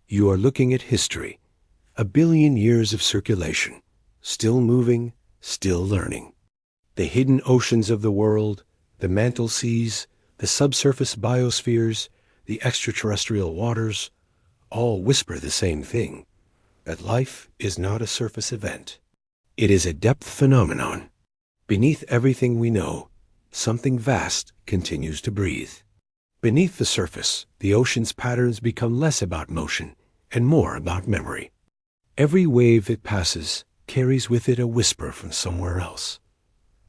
You are looking at history, a billion years of circulation, still moving, still learning. The hidden oceans of the world, the mantle seas, the subsurface biospheres, the extraterrestrial waters, all whisper the same thing, that life is not a surface event. It is a depth phenomenon. Beneath everything we know, something vast continues to breathe. Beneath the surface, the ocean's patterns become less about motion and more about memory. Every wave that passes carries with it a whisper from somewhere else,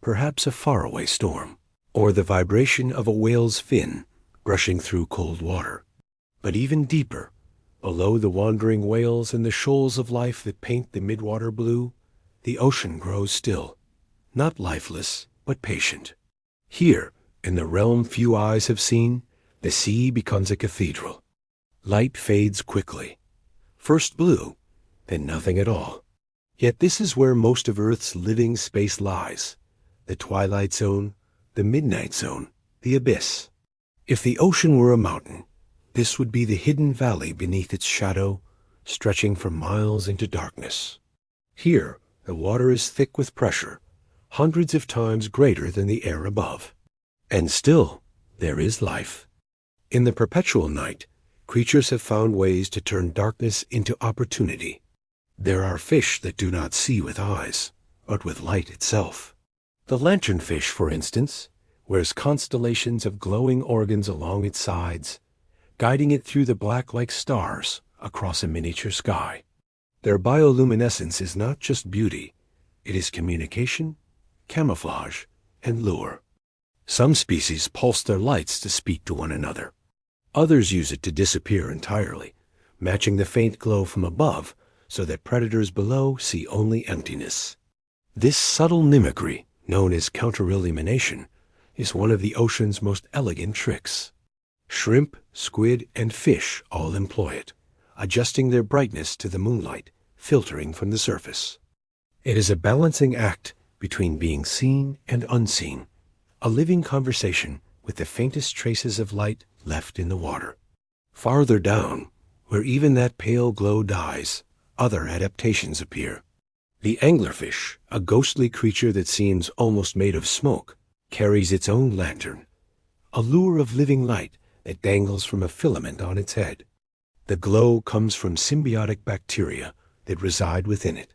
perhaps a faraway storm, or the vibration of a whale's fin brushing through cold water. But even deeper, below the wandering whales and the shoals of life that paint the midwater blue, the ocean grows still, not lifeless, but patient. Here, in the realm few eyes have seen, the sea becomes a cathedral. Light fades quickly. First blue, then nothing at all. Yet this is where most of Earth's living space lies. The twilight zone, the midnight zone, the abyss. If the ocean were a mountain, this would be the hidden valley beneath its shadow, stretching for miles into darkness. Here, the water is thick with pressure, hundreds of times greater than the air above. And still, there is life. In the perpetual night, creatures have found ways to turn darkness into opportunity. There are fish that do not see with eyes, but with light itself. The lanternfish, for instance, wears constellations of glowing organs along its sides, guiding it through the black like stars across a miniature sky. Their bioluminescence is not just beauty, it is communication, camouflage, and lure. Some species pulse their lights to speak to one another. Others use it to disappear entirely, matching the faint glow from above so that predators below see only emptiness. This subtle mimicry, known as counterillumination, is one of the ocean's most elegant tricks. Shrimp, squid, and fish all employ it, adjusting their brightness to the moonlight, filtering from the surface. It is a balancing act between being seen and unseen, a living conversation with the faintest traces of light left in the water. Farther down, where even that pale glow dies, other adaptations appear. The anglerfish, a ghostly creature that seems almost made of smoke, carries its own lantern, a lure of living light that dangles from a filament on its head. The glow comes from symbiotic bacteria that reside within it,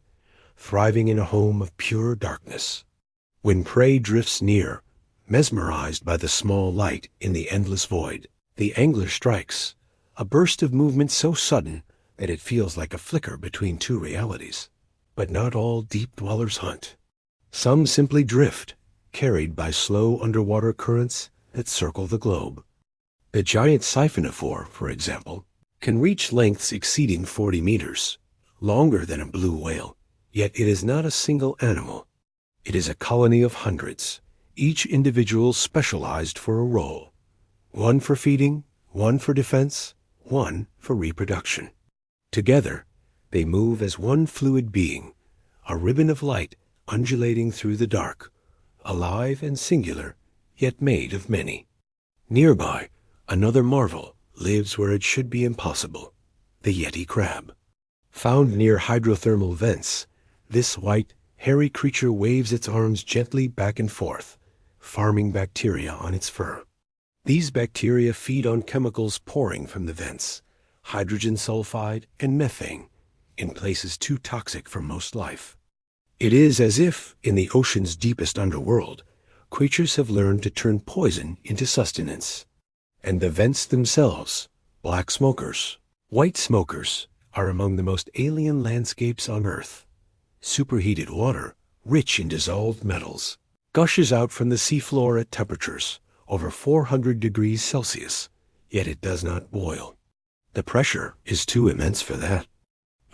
thriving in a home of pure darkness. When prey drifts near, mesmerized by the small light in the endless void, the angler strikes, a burst of movement so sudden that it feels like a flicker between two realities. But not all deep dwellers hunt. Some simply drift, carried by slow underwater currents that circle the globe. The giant siphonophore, for example, can reach lengths exceeding 40 meters, longer than a blue whale, yet it is not a single animal. It is a colony of hundreds, each individual specialized for a role. One for feeding, one for defense, one for reproduction. Together, they move as one fluid being, a ribbon of light undulating through the dark, alive and singular, yet made of many. Nearby, another marvel lives where it should be impossible, the Yeti crab. Found near hydrothermal vents, this white, hairy creature waves its arms gently back and forth, farming bacteria on its fur. These bacteria feed on chemicals pouring from the vents, hydrogen sulfide and methane, in places too toxic for most life. It is as if, in the ocean's deepest underworld, creatures have learned to turn poison into sustenance. And the vents themselves, black smokers, white smokers, are among the most alien landscapes on Earth. Superheated water, rich in dissolved metals, gushes out from the seafloor at temperatures over 400 degrees Celsius, yet it does not boil. The pressure is too immense for that.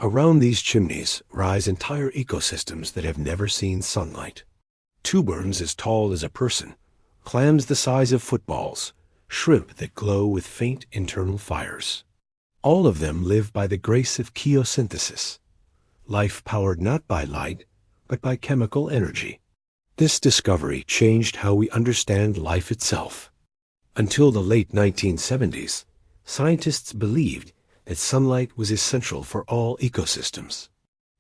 Around these chimneys rise entire ecosystems that have never seen sunlight. Tuberns as tall as a person, clams the size of footballs, shrimp that glow with faint internal fires. All of them live by the grace of chemosynthesis, life powered not by light, but by chemical energy. This discovery changed how we understand life itself. Until the late 1970s, scientists believed that sunlight was essential for all ecosystems.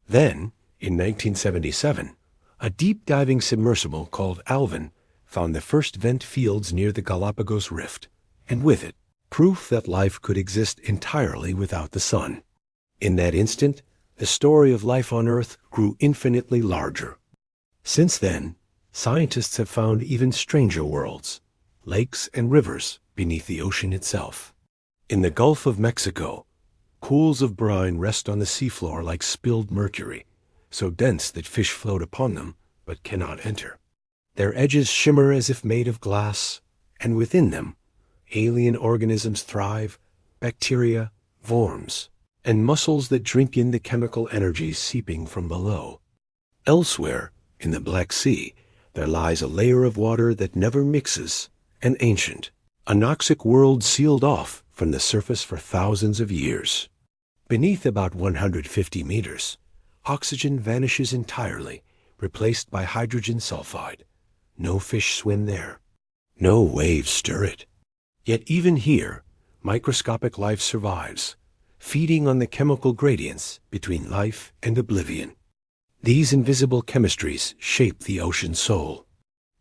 Then, in 1977, a deep-diving submersible called Alvin found the first vent fields near the Galapagos Rift, and with it, proof that life could exist entirely without the sun. In that instant, the story of life on Earth grew infinitely larger. Since then, scientists have found even stranger worlds, lakes and rivers beneath the ocean itself. In the Gulf of Mexico, pools of brine rest on the seafloor like spilled mercury, so dense that fish float upon them but cannot enter. Their edges shimmer as if made of glass, and within them, alien organisms thrive, bacteria, worms, and mussels that drink in the chemical energy seeping from below. Elsewhere, in the Black Sea, there lies a layer of water that never mixes, an ancient, anoxic world sealed off from the surface for thousands of years. Beneath about 150 meters, oxygen vanishes entirely, replaced by hydrogen sulfide. No fish swim there. No waves stir it. Yet even here, microscopic life survives, feeding on the chemical gradients between life and oblivion. These invisible chemistries shape the ocean's soul.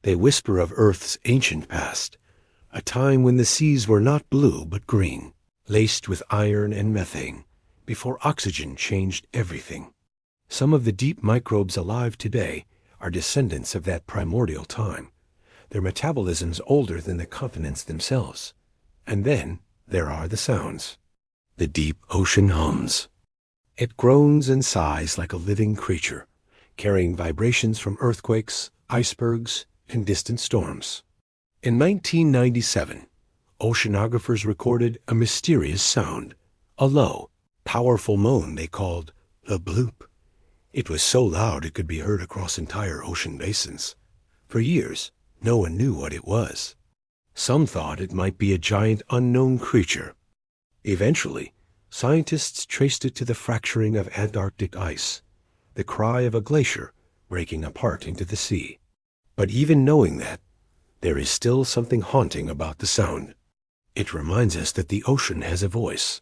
They whisper of Earth's ancient past, a time when the seas were not blue but green, laced with iron and methane, before oxygen changed everything. Some of the deep microbes alive today are descendants of that primordial time, their metabolisms older than the continents themselves. And then there are the sounds. The deep ocean hums. It groans and sighs like a living creature, carrying vibrations from earthquakes, icebergs, and distant storms. In 1997, oceanographers recorded a mysterious sound, a low, powerful moan they called the bloop. It was so loud it could be heard across entire ocean basins. For years, no one knew what it was. Some thought it might be a giant unknown creature. Eventually, scientists traced it to the fracturing of Antarctic ice, the cry of a glacier breaking apart into the sea. But even knowing that, there is still something haunting about the sound. It reminds us that the ocean has a voice,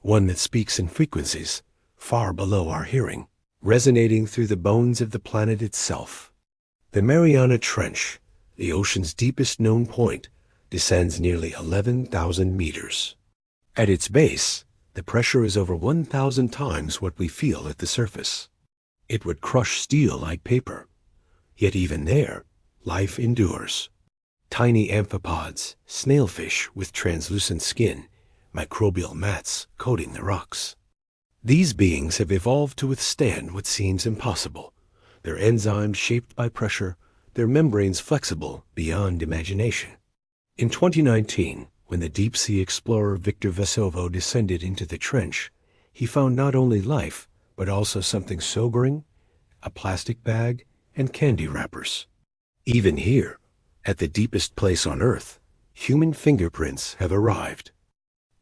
one that speaks in frequencies far below our hearing, resonating through the bones of the planet itself. The Mariana Trench, the ocean's deepest known point, descends nearly 11,000 meters. At its base, the pressure is over 1,000 times what we feel at the surface. It would crush steel like paper. Yet even there, life endures. Tiny amphipods, snailfish with translucent skin, microbial mats coating the rocks. These beings have evolved to withstand what seems impossible, their enzymes shaped by pressure, their membranes flexible beyond imagination. In 2019, when the deep-sea explorer Victor Vesovo descended into the trench, he found not only life, but also something sobering, a plastic bag and candy wrappers. Even here, at the deepest place on Earth, human fingerprints have arrived.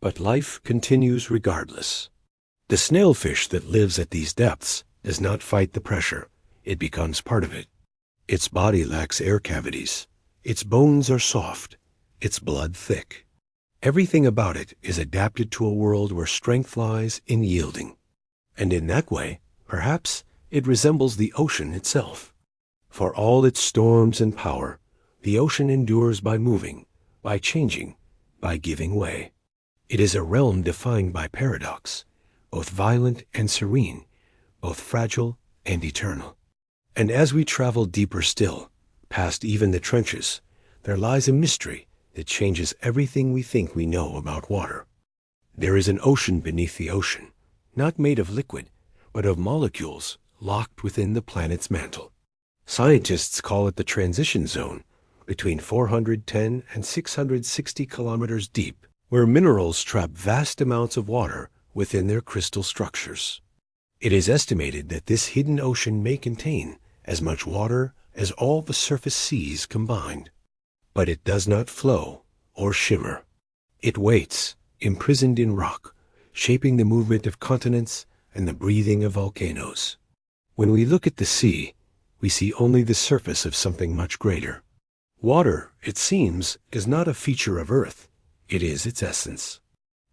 But life continues regardless. The snailfish that lives at these depths does not fight the pressure. It becomes part of it. Its body lacks air cavities. Its bones are soft. Its blood thick. Everything about it is adapted to a world where strength lies in yielding. And in that way, perhaps, it resembles the ocean itself. For all its storms and power, the ocean endures by moving, by changing, by giving way. It is a realm defined by paradox, both violent and serene, both fragile and eternal. And as we travel deeper still, past even the trenches, there lies a mystery that changes everything we think we know about water. There is an ocean beneath the ocean, not made of liquid, but of molecules locked within the planet's mantle. Scientists call it the transition zone, between 410 and 660 kilometers deep, where minerals trap vast amounts of water within their crystal structures. It is estimated that this hidden ocean may contain as much water as all the surface seas combined. But it does not flow or shimmer. It waits, imprisoned in rock, shaping the movement of continents and the breathing of volcanoes. When we look at the sea, we see only the surface of something much greater. Water, it seems, is not a feature of Earth. It is its essence.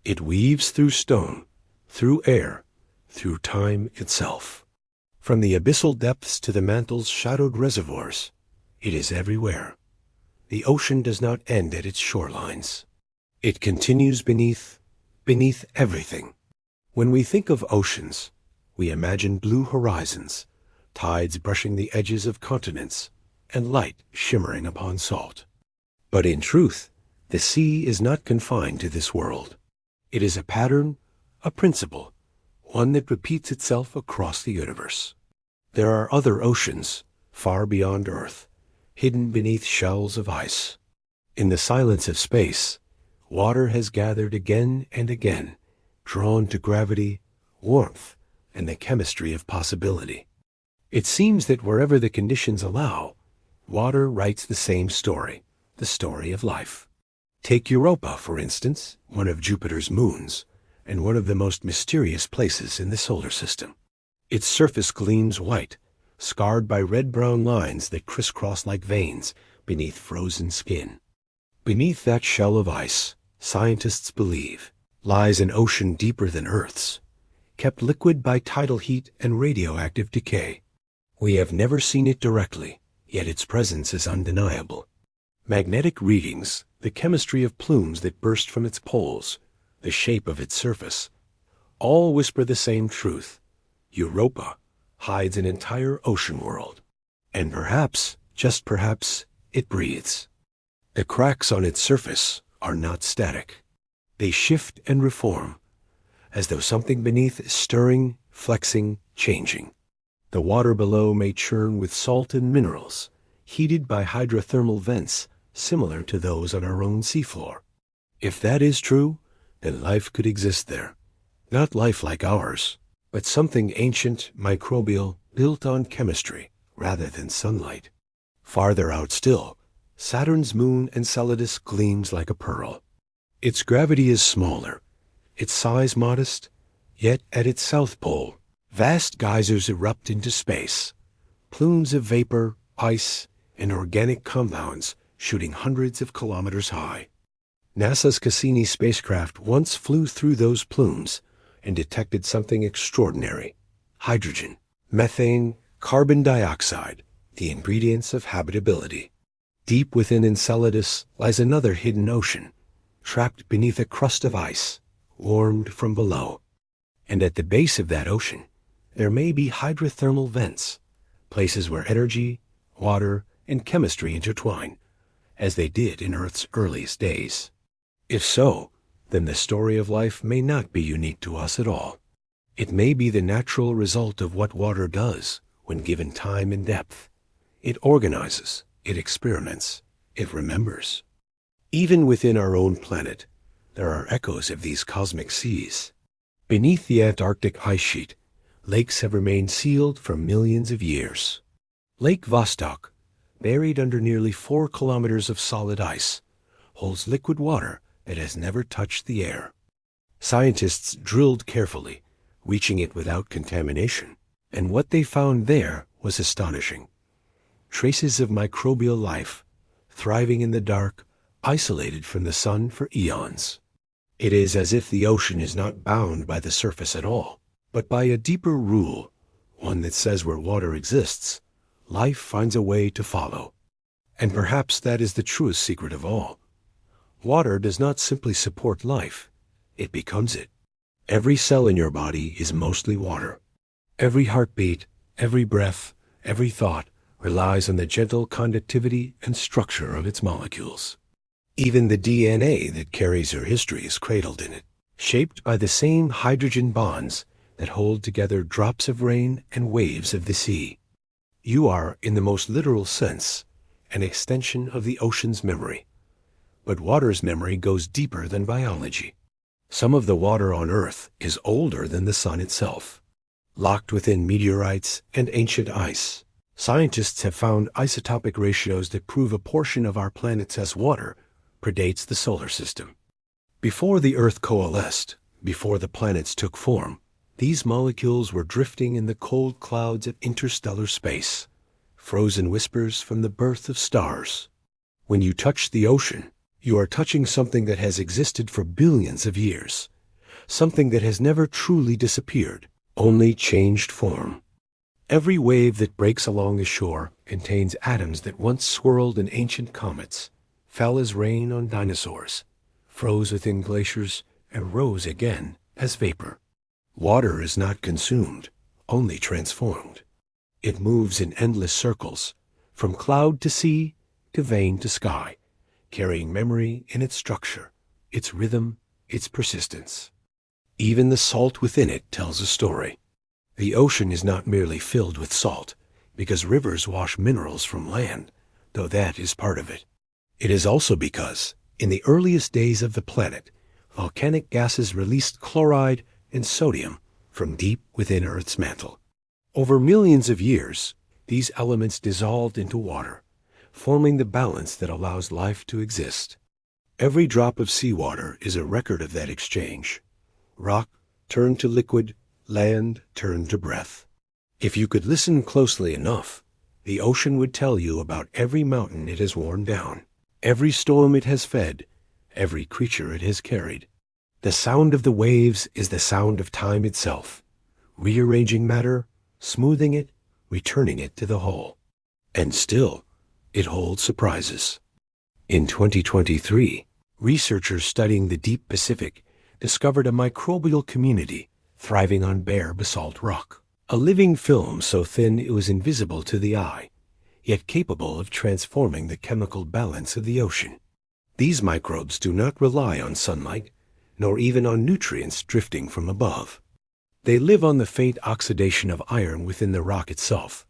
It weaves through stone, through air, through time itself. From the abyssal depths to the mantle's shadowed reservoirs, it is everywhere. The ocean does not end at its shorelines. It continues beneath everything. When we think of oceans, we imagine blue horizons, tides brushing the edges of continents, and light shimmering upon salt. But in truth, the sea is not confined to this world. It is a pattern, a principle, one that repeats itself across the universe. There are other oceans, far beyond Earth, hidden beneath shells of ice. In the silence of space, water has gathered again and again, drawn to gravity, warmth, and the chemistry of possibility. It seems that wherever the conditions allow, water writes the same story, the story of life. Take Europa, for instance, one of Jupiter's moons, and one of the most mysterious places in the solar system. Its surface gleams white, scarred by red-brown lines that crisscross like veins beneath frozen skin. Beneath that shell of ice, scientists believe, lies an ocean deeper than Earth's, kept liquid by tidal heat and radioactive decay. We have never seen it directly, yet its presence is undeniable. Magnetic readings, the chemistry of plumes that burst from its poles, the shape of its surface, all whisper the same truth. Europa hides an entire ocean world. And perhaps, just perhaps, it breathes. The cracks on its surface are not static. They shift and reform, as though something beneath is stirring, flexing, changing. The water below may churn with salt and minerals, heated by hydrothermal vents similar to those on our own seafloor. If that is true, then life could exist there. Not life like ours, but something ancient, microbial, built on chemistry rather than sunlight. Farther out still, Saturn's moon Enceladus gleams like a pearl. Its gravity is smaller, its size modest, yet at its south pole, vast geysers erupt into space, plumes of vapor, ice, and organic compounds shooting hundreds of kilometers high. NASA's Cassini spacecraft once flew through those plumes and detected something extraordinary: hydrogen, methane, carbon dioxide, the ingredients of habitability. Deep within Enceladus lies another hidden ocean, trapped beneath a crust of ice, warmed from below. And at the base of that ocean, there may be hydrothermal vents, places where energy, water, and chemistry intertwine, as they did in Earth's earliest days. If so, then the story of life may not be unique to us at all. It may be the natural result of what water does when given time and depth. It organizes, it experiments, it remembers. Even within our own planet, there are echoes of these cosmic seas. Beneath the Antarctic ice sheet, lakes have remained sealed for millions of years. Lake Vostok, buried under nearly 4 kilometers of solid ice, holds liquid water that has never touched the air. Scientists drilled carefully, reaching it without contamination, and what they found there was astonishing. Traces of microbial life, thriving in the dark, isolated from the sun for eons. It is as if the ocean is not bound by the surface at all, but by a deeper rule, one that says where water exists, life finds a way to follow. And perhaps that is the truest secret of all. Water does not simply support life, it becomes it. Every cell in your body is mostly water. Every heartbeat, every breath, every thought relies on the gentle conductivity and structure of its molecules. Even the DNA that carries your history is cradled in it, shaped by the same hydrogen bonds that hold together drops of rain and waves of the sea. You are, in the most literal sense, an extension of the ocean's memory. But water's memory goes deeper than biology. Some of the water on Earth is older than the sun itself. locked within meteorites and ancient ice. Scientists have found isotopic ratios that prove a portion of our planet's as water predates the solar system. Before the Earth coalesced, before the planets took form, these molecules were drifting in the cold clouds of interstellar space, frozen whispers from the birth of stars. When you touch the ocean, you are touching something that has existed for billions of years, something that has never truly disappeared, only changed form. Every wave that breaks along the shore contains atoms that once swirled in ancient comets, fell as rain on dinosaurs, froze within glaciers, and rose again as vapor. Water is not consumed, only transformed. It moves in endless circles, from cloud to sea, to vein to sky, carrying memory in its structure, its rhythm, its persistence. Even the salt within it tells a story. The ocean is not merely filled with salt, because rivers wash minerals from land, though that is part of it. It is also because, in the earliest days of the planet, volcanic gases released chloride and sodium from deep within Earth's mantle. Over millions of years, these elements dissolved into water, forming the balance that allows life to exist. Every drop of seawater is a record of that exchange. Rock turned to liquid, land turned to breath. If you could listen closely enough, the ocean would tell you about every mountain it has worn down, every storm it has fed, every creature it has carried. The sound of the waves is the sound of time itself, rearranging matter, smoothing it, returning it to the whole. And still, it holds surprises. In 2023, researchers studying the deep Pacific discovered a microbial community thriving on bare basalt rock, a living film so thin it was invisible to the eye, yet capable of transforming the chemical balance of the ocean. These microbes do not rely on sunlight, nor even on nutrients drifting from above. They live on the faint oxidation of iron within the rock itself,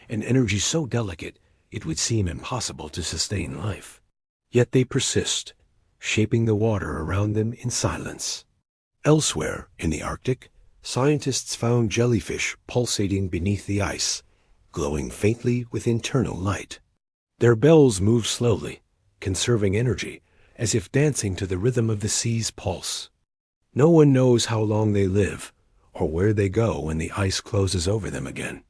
an energy so delicate it would seem impossible to sustain life. Yet they persist, shaping the water around them in silence. Elsewhere, in the Arctic, scientists found jellyfish pulsating beneath the ice, glowing faintly with internal light. Their bells move slowly, conserving energy, as if dancing to the rhythm of the sea's pulse. No one knows how long they live, or where they go when the ice closes over them again.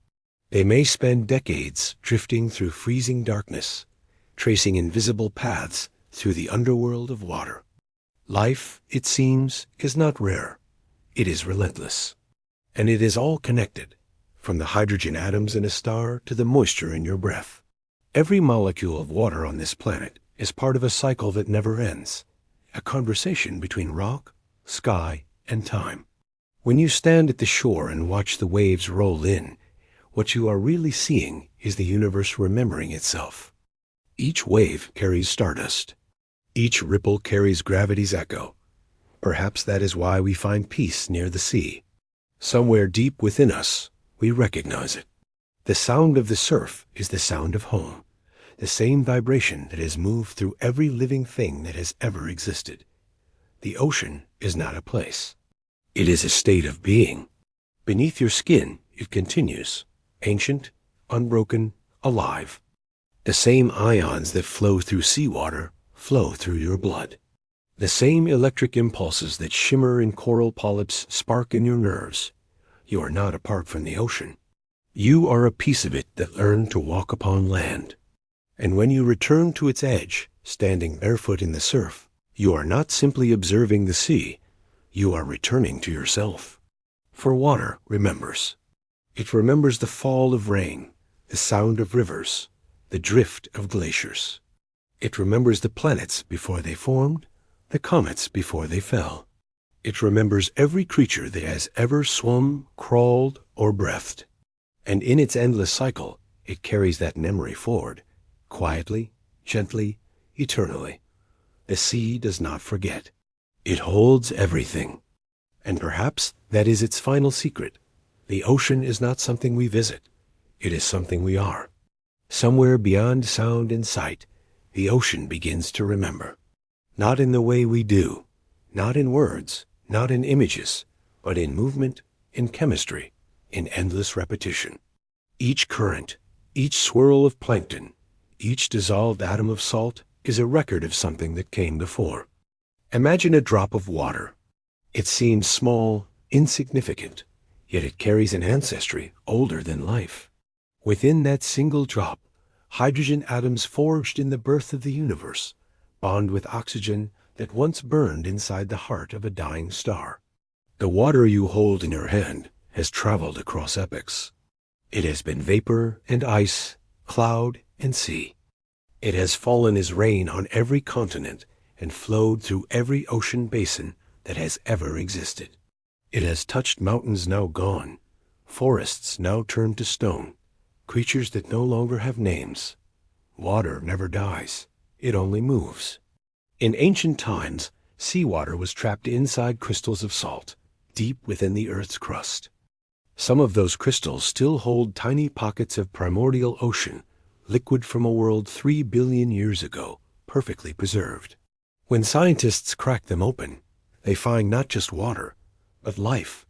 They may spend decades drifting through freezing darkness, tracing invisible paths through the underworld of water. Life, it seems, is not rare. It is relentless. And it is all connected, from the hydrogen atoms in a star to the moisture in your breath. Every molecule of water on this planet is part of a cycle that never ends, a conversation between rock, sky, and time. When you stand at the shore and watch the waves roll in, what you are really seeing is the universe remembering itself. Each wave carries stardust. Each ripple carries gravity's echo. Perhaps that is why we find peace near the sea. Somewhere deep within us, we recognize it. The sound of the surf is the sound of home, the same vibration that has moved through every living thing that has ever existed. The ocean is not a place. It is a state of being. Beneath your skin, it continues, ancient, unbroken, alive. The same ions that flow through seawater flow through your blood. The same electric impulses that shimmer in coral polyps spark in your nerves. You are not apart from the ocean. You are a piece of it that learned to walk upon land. And when you return to its edge, standing barefoot in the surf, you are not simply observing the sea, you are returning to yourself. For water remembers. It remembers the fall of rain, the sound of rivers, the drift of glaciers. It remembers the planets before they formed, the comets before they fell. It remembers every creature that has ever swum, crawled, or breathed. And in its endless cycle, it carries that memory forward, quietly, gently, eternally. The sea does not forget. It holds everything. And perhaps that is its final secret. The ocean is not something we visit. It is something we are. Somewhere beyond sound and sight, the ocean begins to remember. Not in the way we do, not in words, not in images, but in movement, in chemistry, in endless repetition. Each current, each swirl of plankton, each dissolved atom of salt is a record of something that came before. Imagine a drop of water. It seems small, insignificant, yet it carries an ancestry older than life. Within that single drop, hydrogen atoms forged in the birth of the universe bond with oxygen that once burned inside the heart of a dying star. The water you hold in your hand has traveled across epochs. It has been vapor and ice, cloud and sea. It has fallen as rain on every continent and flowed through every ocean basin that has ever existed. It has touched mountains now gone, forests now turned to stone, creatures that no longer have names. Water never dies, it only moves. In ancient times, seawater was trapped inside crystals of salt, deep within the Earth's crust. Some of those crystals still hold tiny pockets of primordial ocean, liquid from a world 3 billion years ago, perfectly preserved. When scientists crack them open, they find not just water, but life,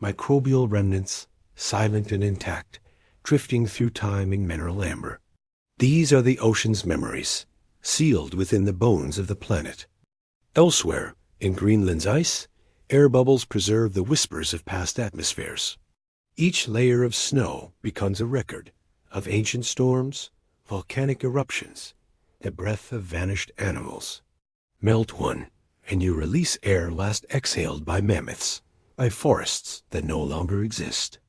microbial remnants, silent and intact, drifting through time in mineral amber. These are the ocean's memories, sealed within the bones of the planet. Elsewhere, in Greenland's ice, air bubbles preserve the whispers of past atmospheres. Each layer of snow becomes a record of ancient storms, volcanic eruptions, the breath of vanished animals. Melt one, and you release air last exhaled by mammoths, by forests that no longer exist.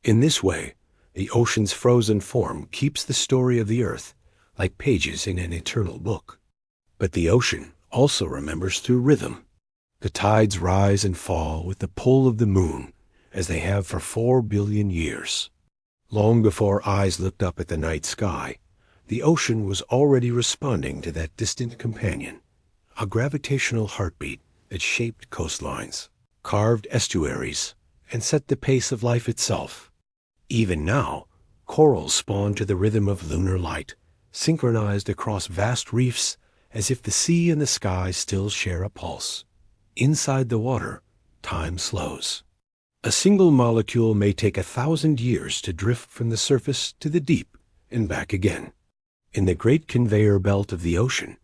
In this way, the ocean's frozen form keeps the story of the Earth like pages in an eternal book. But the ocean also remembers through rhythm. The tides rise and fall with the pull of the moon, as they have for 4 billion years. Long before eyes looked up at the night sky, the ocean was already responding to that distant companion, a gravitational heartbeat that shaped coastlines, carved estuaries, and set the pace of life itself. Even now, corals spawn to the rhythm of lunar light, synchronized across vast reefs as if the sea and the sky still share a pulse. Inside the water, time slows. A single molecule may take 1,000 years to drift from the surface to the deep and back again. In the great conveyor belt of the ocean,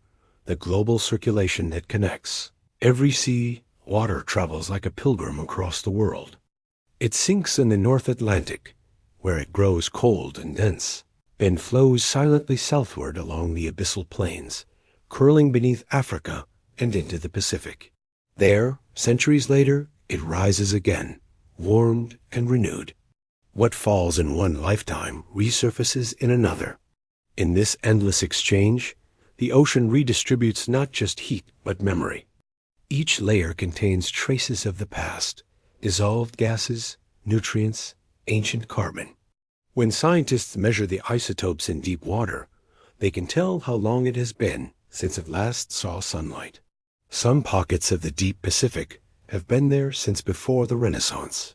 the global circulation that connects every sea, water travels like a pilgrim across the world. It sinks in the North Atlantic, where it grows cold and dense, then flows silently southward along the abyssal plains, curling beneath Africa and into the Pacific. There, centuries later, it rises again, warmed and renewed. What falls in one lifetime resurfaces in another. In this endless exchange, the ocean redistributes not just heat but memory. Each layer contains traces of the past, dissolved gases, nutrients, ancient carbon. When scientists measure the isotopes in deep water, they can tell how long it has been since it last saw sunlight. Some pockets of the deep Pacific have been there since before the Renaissance.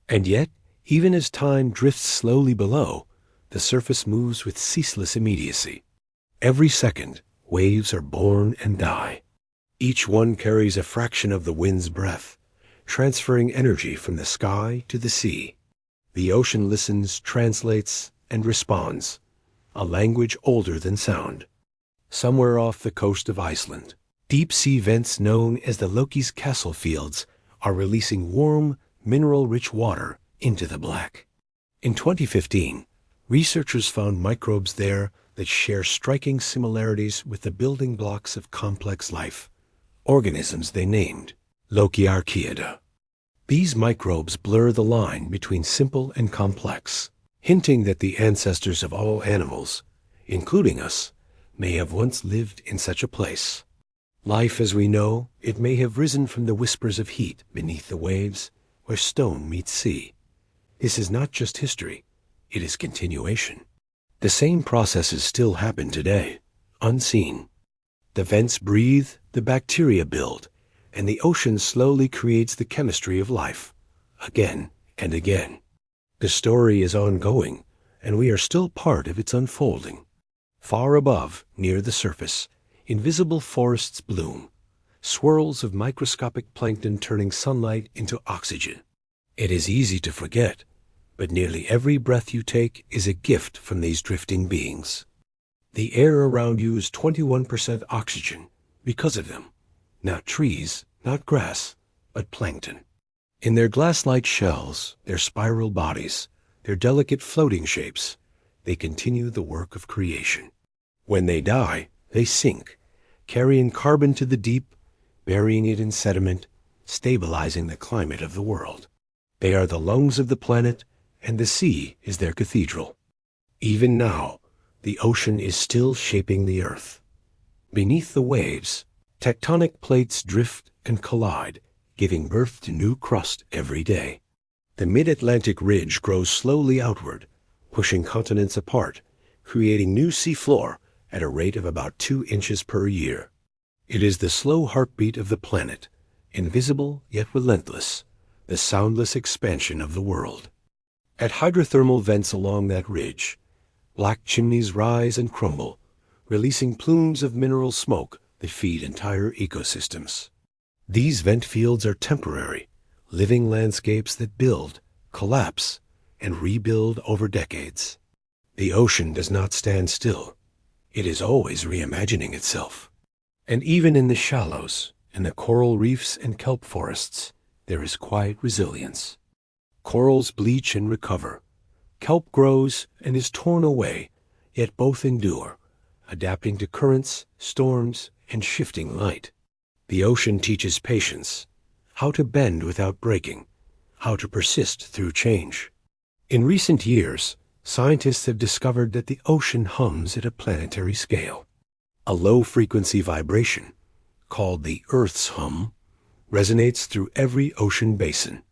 And yet, even as time drifts slowly below, the surface moves with ceaseless immediacy. Every second, waves are born and die. Each one carries a fraction of the wind's breath, transferring energy from the sky to the sea. The ocean listens, translates, and responds, a language older than sound. Somewhere off the coast of Iceland, deep-sea vents known as the Loki's Castle Fields are releasing warm, mineral-rich water into the black. In 2015, researchers found microbes there that share striking similarities with the building blocks of complex life, organisms they named Lokiarchaea. These microbes blur the line between simple and complex, hinting that the ancestors of all animals, including us, may have once lived in such a place. Life as we know it may have risen from the whispers of heat beneath the waves where stone meets sea. This is not just history, it is continuation. The same processes still happen today, unseen. The vents breathe, the bacteria build, and the ocean slowly creates the chemistry of life, again and again. The story is ongoing, and we are still part of its unfolding. Far above, near the surface, invisible forests bloom, swirls of microscopic plankton turning sunlight into oxygen. It is easy to forget, but nearly every breath you take is a gift from these drifting beings. The air around you is 21% oxygen because of them. Not trees, not grass, but plankton. In their glass-like shells, their spiral bodies, their delicate floating shapes, they continue the work of creation. When they die, they sink, carrying carbon to the deep, burying it in sediment, stabilizing the climate of the world. They are the lungs of the planet, and the sea is their cathedral. Even now, the ocean is still shaping the earth. Beneath the waves, tectonic plates drift and collide, giving birth to new crust every day. The mid-Atlantic ridge grows slowly outward, pushing continents apart, creating new seafloor at a rate of about 2 inches per year. It is the slow heartbeat of the planet, invisible yet relentless, the soundless expansion of the world. At hydrothermal vents along that ridge, black chimneys rise and crumble, releasing plumes of mineral smoke that feed entire ecosystems. These vent fields are temporary, living landscapes that build, collapse, and rebuild over decades. The ocean does not stand still. It is always reimagining itself. And even in the shallows, in the coral reefs and kelp forests, there is quiet resilience. Corals bleach and recover. Kelp grows and is torn away, yet both endure, adapting to currents, storms, and shifting light. The ocean teaches patience, how to bend without breaking, how to persist through change. In recent years, scientists have discovered that the ocean hums at a planetary scale. A low-frequency vibration, called the Earth's hum, resonates through every ocean basin.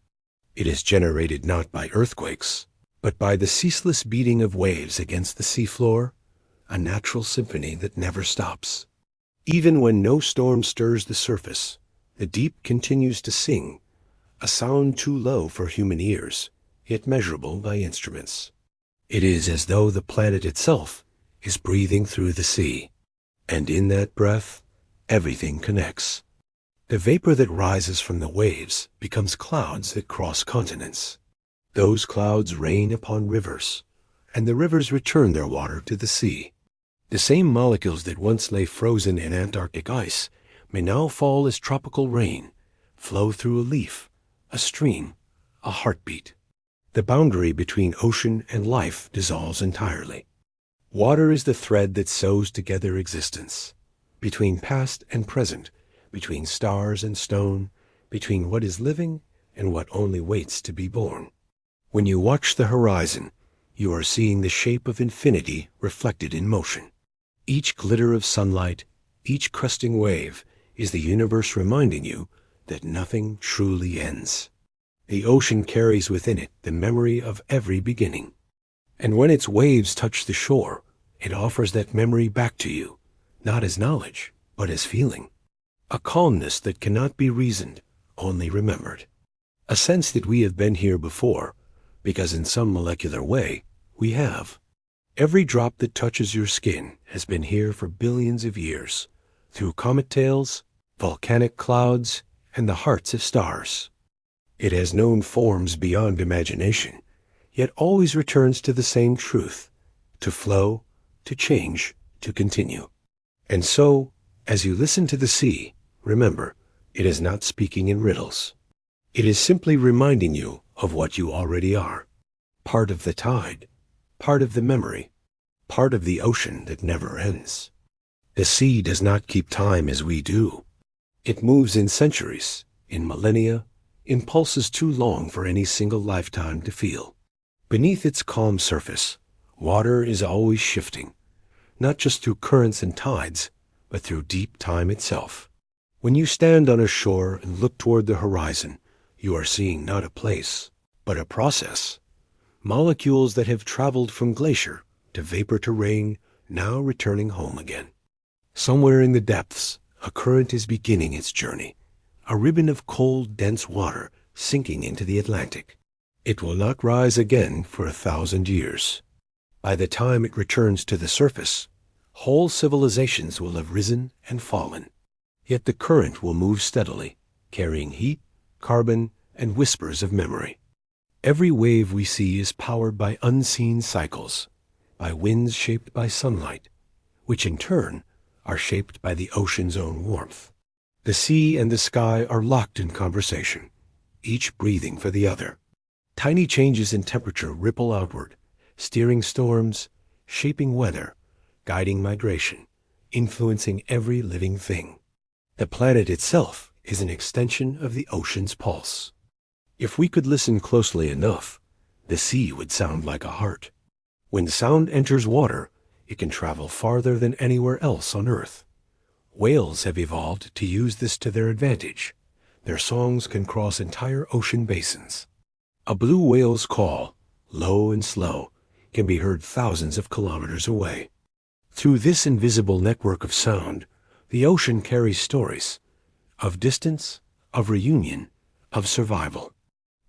It is generated not by earthquakes, but by the ceaseless beating of waves against the seafloor, a natural symphony that never stops. Even when no storm stirs the surface, the deep continues to sing, a sound too low for human ears, yet measurable by instruments. It is as though the planet itself is breathing through the sea, and in that breath, everything connects. The vapor that rises from the waves becomes clouds that cross continents. Those clouds rain upon rivers, and the rivers return their water to the sea. The same molecules that once lay frozen in Antarctic ice may now fall as tropical rain, flow through a leaf, a stream, a heartbeat. The boundary between ocean and life dissolves entirely. Water is the thread that sews together existence, between past and present, between stars and stone, between what is living and what only waits to be born. When you watch the horizon, you are seeing the shape of infinity reflected in motion. Each glitter of sunlight, each cresting wave, is the universe reminding you that nothing truly ends. The ocean carries within it the memory of every beginning. And when its waves touch the shore, it offers that memory back to you, not as knowledge, but as feeling. A calmness that cannot be reasoned, only remembered. A sense that we have been here before, because in some molecular way, we have. Every drop that touches your skin has been here for billions of years, through comet tails, volcanic clouds, and the hearts of stars. It has known forms beyond imagination, yet always returns to the same truth, to flow, to change, to continue. And so, as you listen to the sea, remember, it is not speaking in riddles. It is simply reminding you of what you already are. Part of the tide, part of the memory, part of the ocean that never ends. The sea does not keep time as we do. It moves in centuries, in millennia, in pulses too long for any single lifetime to feel. Beneath its calm surface, water is always shifting, not just through currents and tides, but through deep time itself. When you stand on a shore and look toward the horizon, you are seeing not a place, but a process. Molecules that have traveled from glacier to vapor to rain, now returning home again. Somewhere in the depths, a current is beginning its journey, a ribbon of cold, dense water sinking into the Atlantic. It will not rise again for 1,000 years. By the time it returns to the surface, whole civilizations will have risen and fallen. Yet the current will move steadily, carrying heat, carbon, and whispers of memory. Every wave we see is powered by unseen cycles, by winds shaped by sunlight, which in turn are shaped by the ocean's own warmth. The sea and the sky are locked in conversation, each breathing for the other. Tiny changes in temperature ripple outward, steering storms, shaping weather, guiding migration, influencing every living thing. The planet itself is an extension of the ocean's pulse. If we could listen closely enough, the sea would sound like a heart. When sound enters water, it can travel farther than anywhere else on Earth. Whales have evolved to use this to their advantage. Their songs can cross entire ocean basins. A blue whale's call, low and slow, can be heard thousands of kilometers away. Through this invisible network of sound, the ocean carries stories of distance, of reunion, of survival.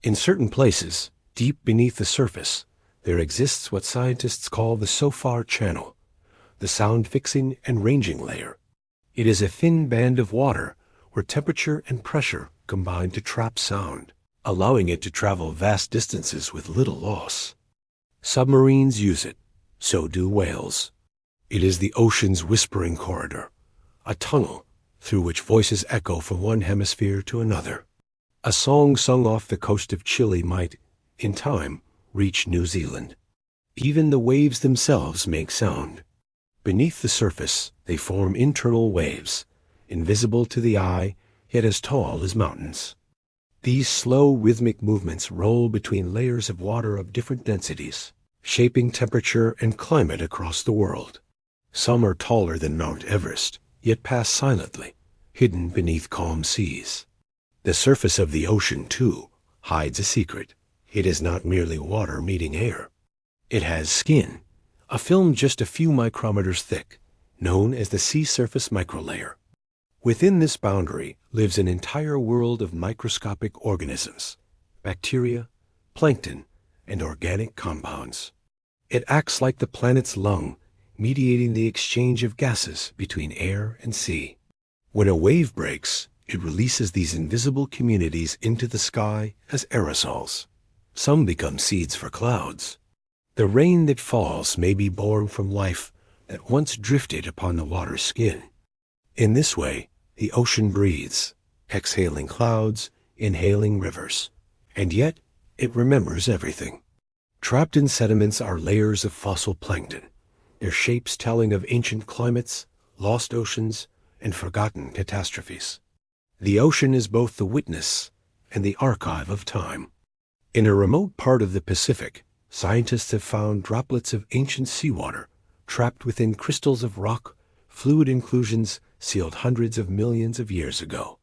In certain places, deep beneath the surface, there exists what scientists call the SOFAR channel, the sound fixing and ranging layer. It is a thin band of water where temperature and pressure combine to trap sound, allowing it to travel vast distances with little loss. Submarines use it, so do whales. It is the ocean's whispering corridor, a tunnel through which voices echo from one hemisphere to another. A song sung off the coast of Chile might, in time, reach New Zealand. Even the waves themselves make sound. Beneath the surface, they form internal waves, invisible to the eye, yet as tall as mountains. These slow rhythmic movements roll between layers of water of different densities, shaping temperature and climate across the world. Some are taller than Mount Everest, yet pass silently, hidden beneath calm seas. The surface of the ocean, too, hides a secret. It is not merely water meeting air. It has skin, a film just a few micrometers thick, known as the sea surface microlayer. Within this boundary lives an entire world of microscopic organisms, bacteria, plankton, and organic compounds. It acts like the planet's lung, mediating the exchange of gases between air and sea. When a wave breaks, it releases these invisible communities into the sky as aerosols. Some become seeds for clouds. The rain that falls may be born from life that once drifted upon the water's skin. In this way, the ocean breathes, exhaling clouds, inhaling rivers, and yet it remembers everything. Trapped in sediments are layers of fossil plankton, their shapes telling of ancient climates, lost oceans, and forgotten catastrophes. The ocean is both the witness and the archive of time. In a remote part of the Pacific, scientists have found droplets of ancient seawater trapped within crystals of rock, fluid inclusions sealed hundreds of millions of years ago.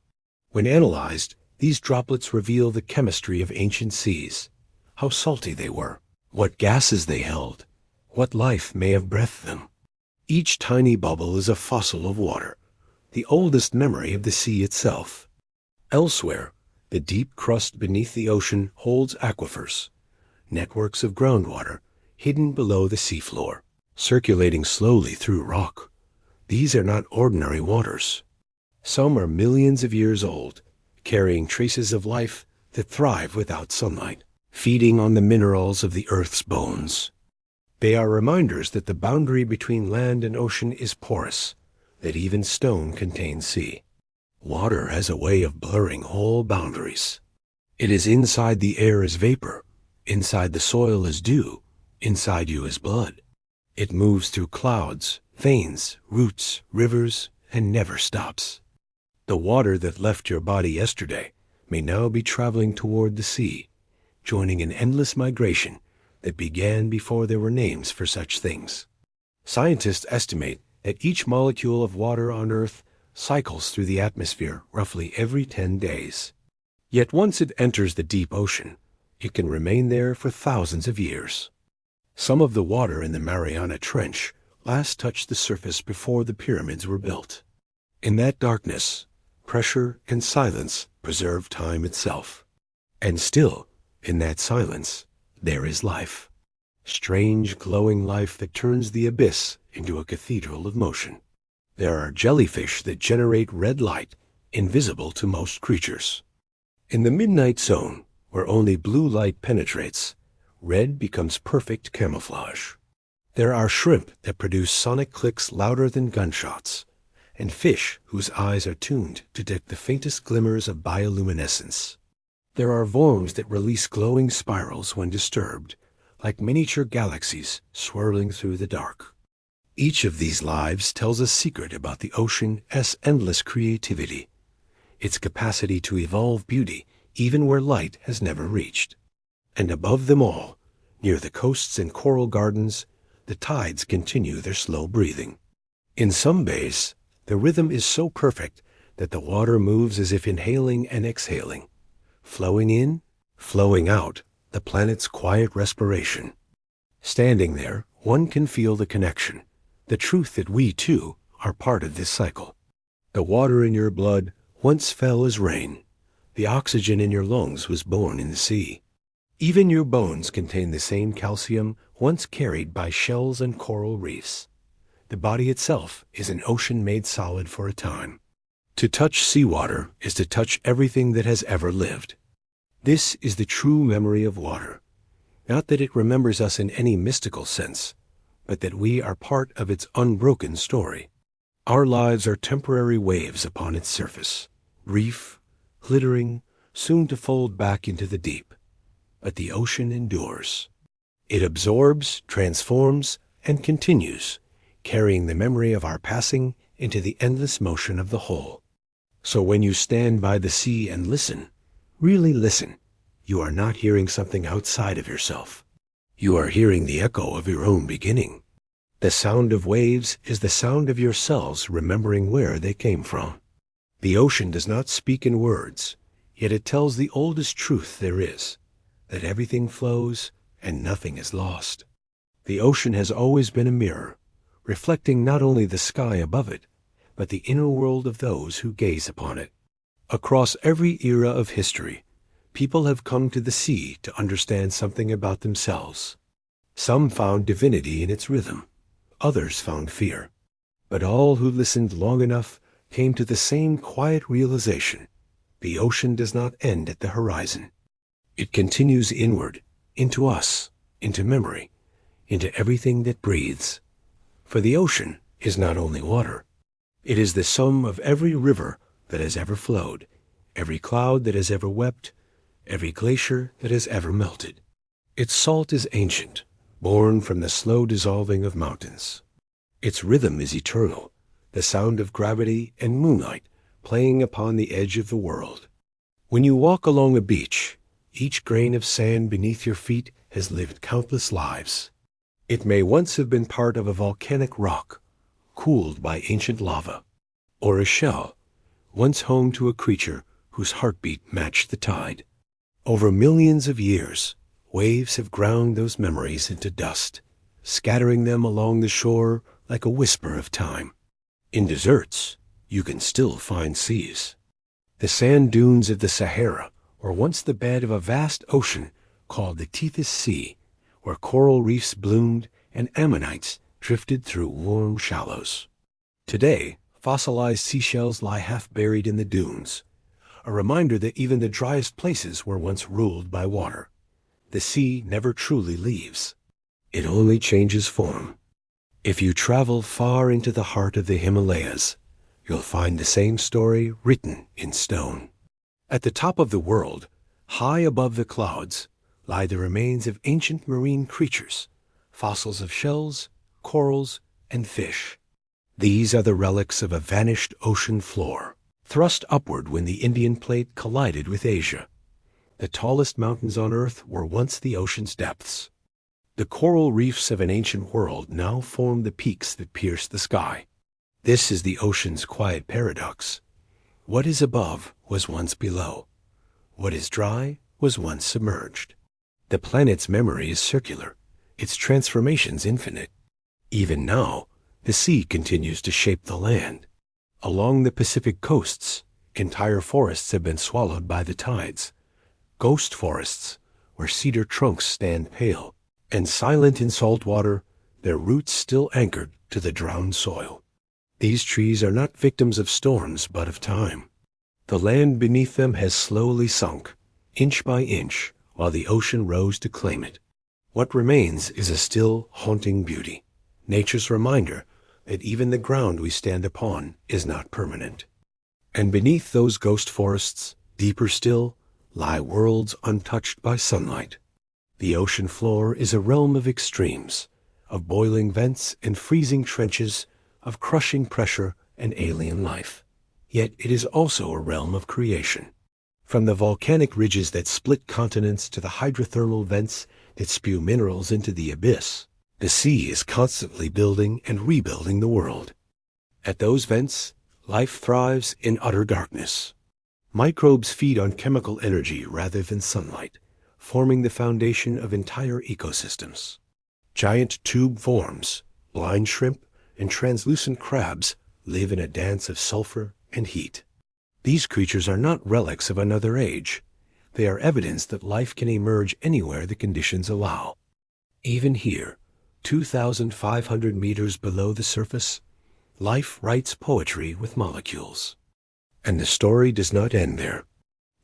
When analyzed, these droplets reveal the chemistry of ancient seas, how salty they were, what gases they held, what life may have breathed them. Each tiny bubble is a fossil of water, the oldest memory of the sea itself. Elsewhere, the deep crust beneath the ocean holds aquifers, networks of groundwater hidden below the seafloor, circulating slowly through rock. These are not ordinary waters. Some are millions of years old, carrying traces of life that thrive without sunlight, feeding on the minerals of the Earth's bones. They are reminders that the boundary between land and ocean is porous, that even stone contains sea. Water has a way of blurring whole boundaries. It is inside the air as vapor, inside the soil as dew, inside you as blood. It moves through clouds, veins, roots, rivers, and never stops. The water that left your body yesterday may now be traveling toward the sea, joining an endless migration that began before there were names for such things. Scientists estimate that each molecule of water on Earth cycles through the atmosphere roughly every 10 days. Yet once it enters the deep ocean, it can remain there for thousands of years. Some of the water in the Mariana Trench last touched the surface before the pyramids were built. In that darkness, pressure and silence preserve time itself. And still, in that silence, there is life. Strange, glowing life that turns the abyss into a cathedral of motion. There are jellyfish that generate red light, invisible to most creatures. In the midnight zone, Where only blue light penetrates, red becomes perfect camouflage. There are shrimp that produce sonic clicks louder than gunshots, and fish whose eyes are tuned to detect the faintest glimmers of bioluminescence. There are worms that release glowing spirals when disturbed, like miniature galaxies swirling through the dark. Each of these lives tells a secret about the ocean's endless creativity, its capacity to evolve beauty even where light has never reached. And above them all, near the coasts and coral gardens, the tides continue their slow breathing. In some bays, the rhythm is so perfect that the water moves as if inhaling and exhaling, flowing in, flowing out, the planet's quiet respiration. Standing there, one can feel the connection, the truth that we, too, are part of this cycle. The water in your blood once fell as rain. The oxygen in your lungs was born in the sea. Even your bones contain the same calcium once carried by shells and coral reefs. The body itself is an ocean made solid for a time. To touch seawater is to touch everything that has ever lived. This is the true memory of water. Not that it remembers us in any mystical sense, but that we are part of its unbroken story. Our lives are temporary waves upon its surface, brief, glittering, soon to fold back into the deep. But the ocean endures. It absorbs, transforms, and continues, carrying the memory of our passing into the endless motion of the whole. So when you stand by the sea and listen, really listen, you are not hearing something outside of yourself. You are hearing the echo of your own beginning. The sound of waves is the sound of your cells remembering where they came from. The ocean does not speak in words, yet it tells the oldest truth there is, that everything flows and nothing is lost. The ocean has always been a mirror, reflecting not only the sky above it, but the inner world of those who gaze upon it. Across every era of history, people have come to the sea to understand something about themselves. Some found divinity in its rhythm, others found fear, but all who listened long enough came to the same quiet realization: the ocean does not end at the horizon. It continues inward, into us, into memory, into everything that breathes. For the ocean is not only water. It is the sum of every river that has ever flowed, every cloud that has ever wept, every glacier that has ever melted. Its salt is ancient, born from the slow dissolving of mountains. Its rhythm is eternal, the sound of gravity and moonlight playing upon the edge of the world. When you walk along a beach, each grain of sand beneath your feet has lived countless lives. It may once have been part of a volcanic rock, cooled by ancient lava, or a shell, once home to a creature whose heartbeat matched the tide. Over millions of years, waves have ground those memories into dust, scattering them along the shore like a whisper of time. In deserts, you can still find seas. The sand dunes of the Sahara were once the bed of a vast ocean called the Tethys Sea, where coral reefs bloomed and ammonites drifted through warm shallows. Today, fossilized seashells lie half buried in the dunes, a reminder that even the driest places were once ruled by water. The sea never truly leaves. It only changes form. If you travel far into the heart of the Himalayas, you'll find the same story written in stone. At the top of the world, high above the clouds, lie the remains of ancient marine creatures, fossils of shells, corals, and fish. These are the relics of a vanished ocean floor, thrust upward when the Indian plate collided with Asia. The tallest mountains on Earth were once the ocean's depths. The coral reefs of an ancient world now form the peaks that pierce the sky. This is the ocean's quiet paradox. What is above was once below. What is dry was once submerged. The planet's memory is circular, its transformations infinite. Even now, the sea continues to shape the land. Along the Pacific coasts, entire forests have been swallowed by the tides. Ghost forests, where cedar trunks stand pale, and silent in salt water, their roots still anchored to the drowned soil. These trees are not victims of storms, but of time. The land beneath them has slowly sunk, inch by inch, while the ocean rose to claim it. What remains is a still, haunting beauty, nature's reminder that even the ground we stand upon is not permanent. And beneath those ghost forests, deeper still, lie worlds untouched by sunlight. The ocean floor is a realm of extremes, of boiling vents and freezing trenches, of crushing pressure and alien life. Yet it is also a realm of creation. From the volcanic ridges that split continents to the hydrothermal vents that spew minerals into the abyss, the sea is constantly building and rebuilding the world. At those vents, life thrives in utter darkness. Microbes feed on chemical energy rather than sunlight, forming the foundation of entire ecosystems. Giant tube forms, blind shrimp, and translucent crabs live in a dance of sulfur and heat. These creatures are not relics of another age. They are evidence that life can emerge anywhere the conditions allow. Even here, 2,500 meters below the surface, life writes poetry with molecules. And the story does not end there.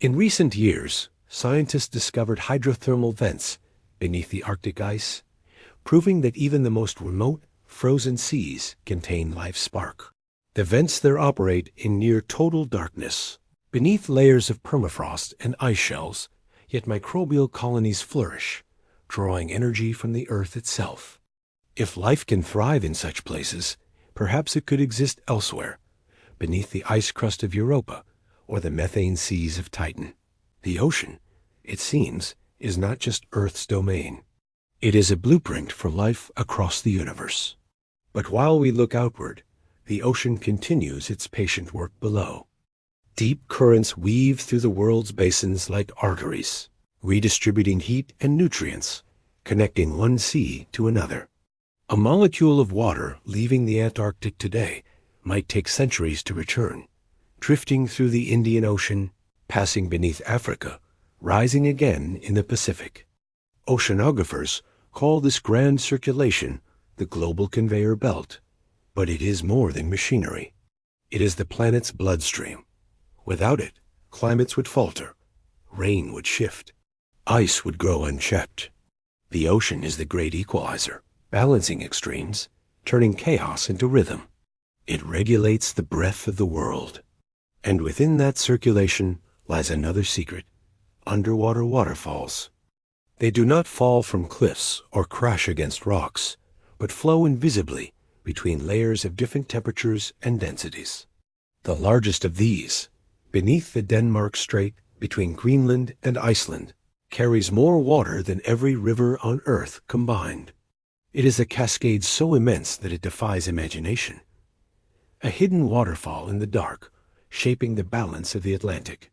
In recent years, scientists discovered hydrothermal vents beneath the Arctic ice, proving that even the most remote, frozen seas contain life's spark. The vents there operate in near total darkness, beneath layers of permafrost and ice shells, yet microbial colonies flourish, drawing energy from the earth itself. If life can thrive in such places, perhaps it could exist elsewhere, beneath the ice crust of Europa or the methane seas of Titan. The ocean, it seems, is not just Earth's domain. It is a blueprint for life across the universe. But while we look outward, the ocean continues its patient work below. Deep currents weave through the world's basins like arteries, redistributing heat and nutrients, connecting one sea to another. A molecule of water leaving the Antarctic today might take centuries to return, drifting through the Indian Ocean, passing beneath Africa, rising again in the Pacific. Oceanographers call this grand circulation the global conveyor belt, but it is more than machinery. It is the planet's bloodstream. Without it, climates would falter, rain would shift, ice would grow unchecked. The ocean is the great equalizer, balancing extremes, turning chaos into rhythm. It regulates the breath of the world. And within that circulation lies another secret: underwater waterfalls. They do not fall from cliffs or crash against rocks, but flow invisibly between layers of different temperatures and densities. The largest of these, beneath the Denmark Strait between Greenland and Iceland, carries more water than every river on Earth combined. It is a cascade so immense that it defies imagination. A hidden waterfall in the dark, shaping the balance of the Atlantic.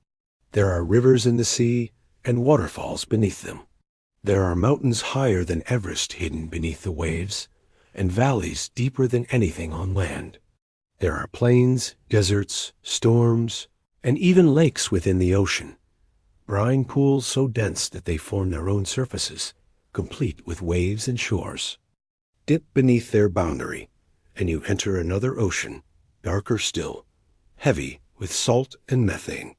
There are rivers in the sea and waterfalls beneath them. There are mountains higher than Everest hidden beneath the waves, and valleys deeper than anything on land. There are plains, deserts, storms, and even lakes within the ocean, brine pools so dense that they form their own surfaces, complete with waves and shores. Dip beneath their boundary, and you enter another ocean, darker still, heavy with salt and methane.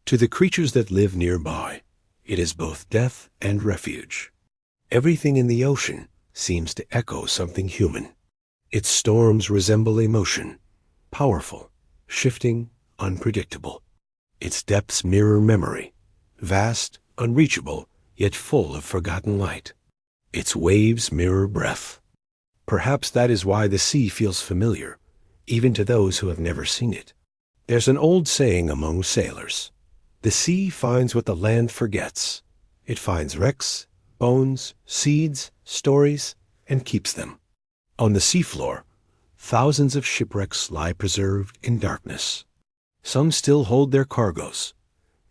To the creatures that live nearby, it is both death and refuge. Everything in the ocean seems to echo something human. Its storms resemble emotion, powerful, shifting, unpredictable. Its depths mirror memory, vast, unreachable, yet full of forgotten light. Its waves mirror breath. Perhaps that is why the sea feels familiar, even to those who have never seen it. There's an old saying among sailors: the sea finds what the land forgets. It finds wrecks, bones, seeds, stories, and keeps them. On the seafloor, thousands of shipwrecks lie preserved in darkness. Some still hold their cargoes: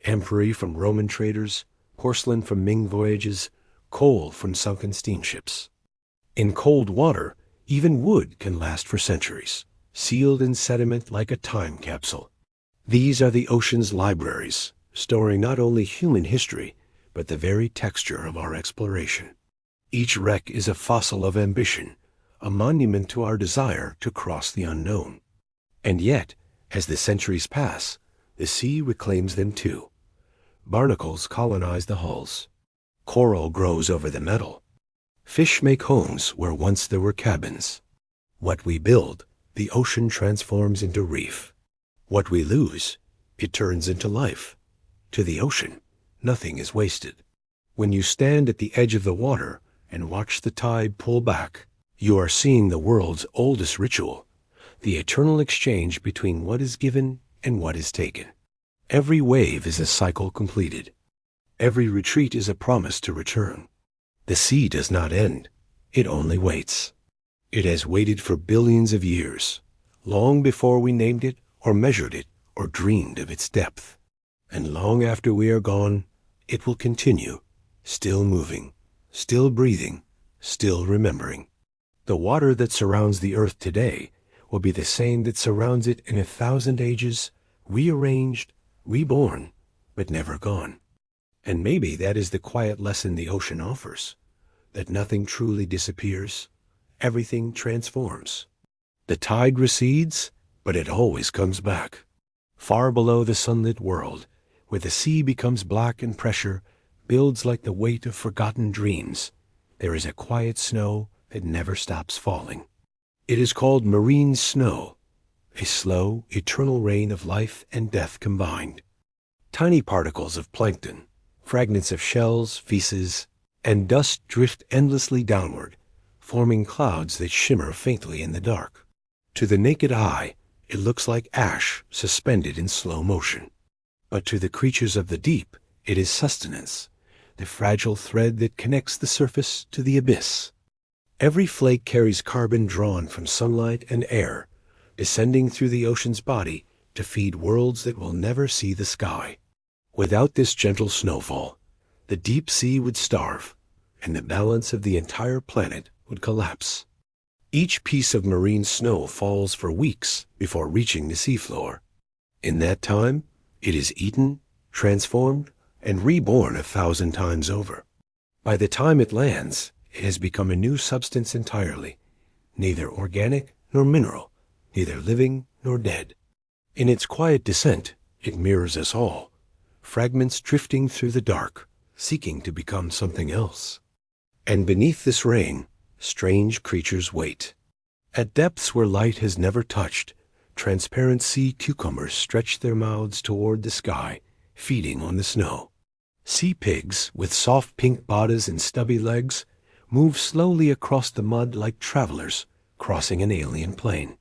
amphorae from Roman traders, porcelain from Ming voyages, coal from sunken steamships. In cold water, even wood can last for centuries, sealed in sediment like a time capsule. These are the ocean's libraries, storing not only human history, but the very texture of our exploration. Each wreck is a fossil of ambition, a monument to our desire to cross the unknown. And yet, as the centuries pass, the sea reclaims them too. Barnacles colonize the hulls. Coral grows over the metal. Fish make homes where once there were cabins. What we build, the ocean transforms into reef. What we lose, it turns into life. To the ocean, nothing is wasted. When you stand at the edge of the water and watch the tide pull back, you are seeing the world's oldest ritual, the eternal exchange between what is given and what is taken. Every wave is a cycle completed. Every retreat is a promise to return. The sea does not end. It only waits. It has waited for billions of years, long before we named it or measured it or dreamed of its depth. And long after we are gone, it will continue, still moving, still breathing, still remembering. The water that surrounds the earth today will be the same that surrounds it in 1,000 ages, rearranged, reborn, but never gone. And maybe that is the quiet lesson the ocean offers, that nothing truly disappears, everything transforms. The tide recedes, but it always comes back. Far below the sunlit world, where the sea becomes black and pressure builds like the weight of forgotten dreams, there is a quiet snow that never stops falling. It is called marine snow, a slow, eternal rain of life and death combined. Tiny particles of plankton, fragments of shells, feces, and dust drift endlessly downward, forming clouds that shimmer faintly in the dark. To the naked eye, it looks like ash suspended in slow motion. But to the creatures of the deep, it is sustenance, the fragile thread that connects the surface to the abyss. Every flake carries carbon drawn from sunlight and air, descending through the ocean's body to feed worlds that will never see the sky. Without this gentle snowfall, the deep sea would starve, and the balance of the entire planet would collapse. Each piece of marine snow falls for weeks before reaching the seafloor. In that time, it is eaten, transformed, and reborn 1,000 times over. By the time it lands, it has become a new substance entirely, neither organic nor mineral, neither living nor dead. In its quiet descent, it mirrors us all, fragments drifting through the dark, seeking to become something else. And beneath this rain, strange creatures wait. At depths where light has never touched, transparent sea cucumbers stretch their mouths toward the sky, feeding on the snow. Sea pigs, with soft pink bodies and stubby legs, move slowly across the mud like travelers crossing an alien plain.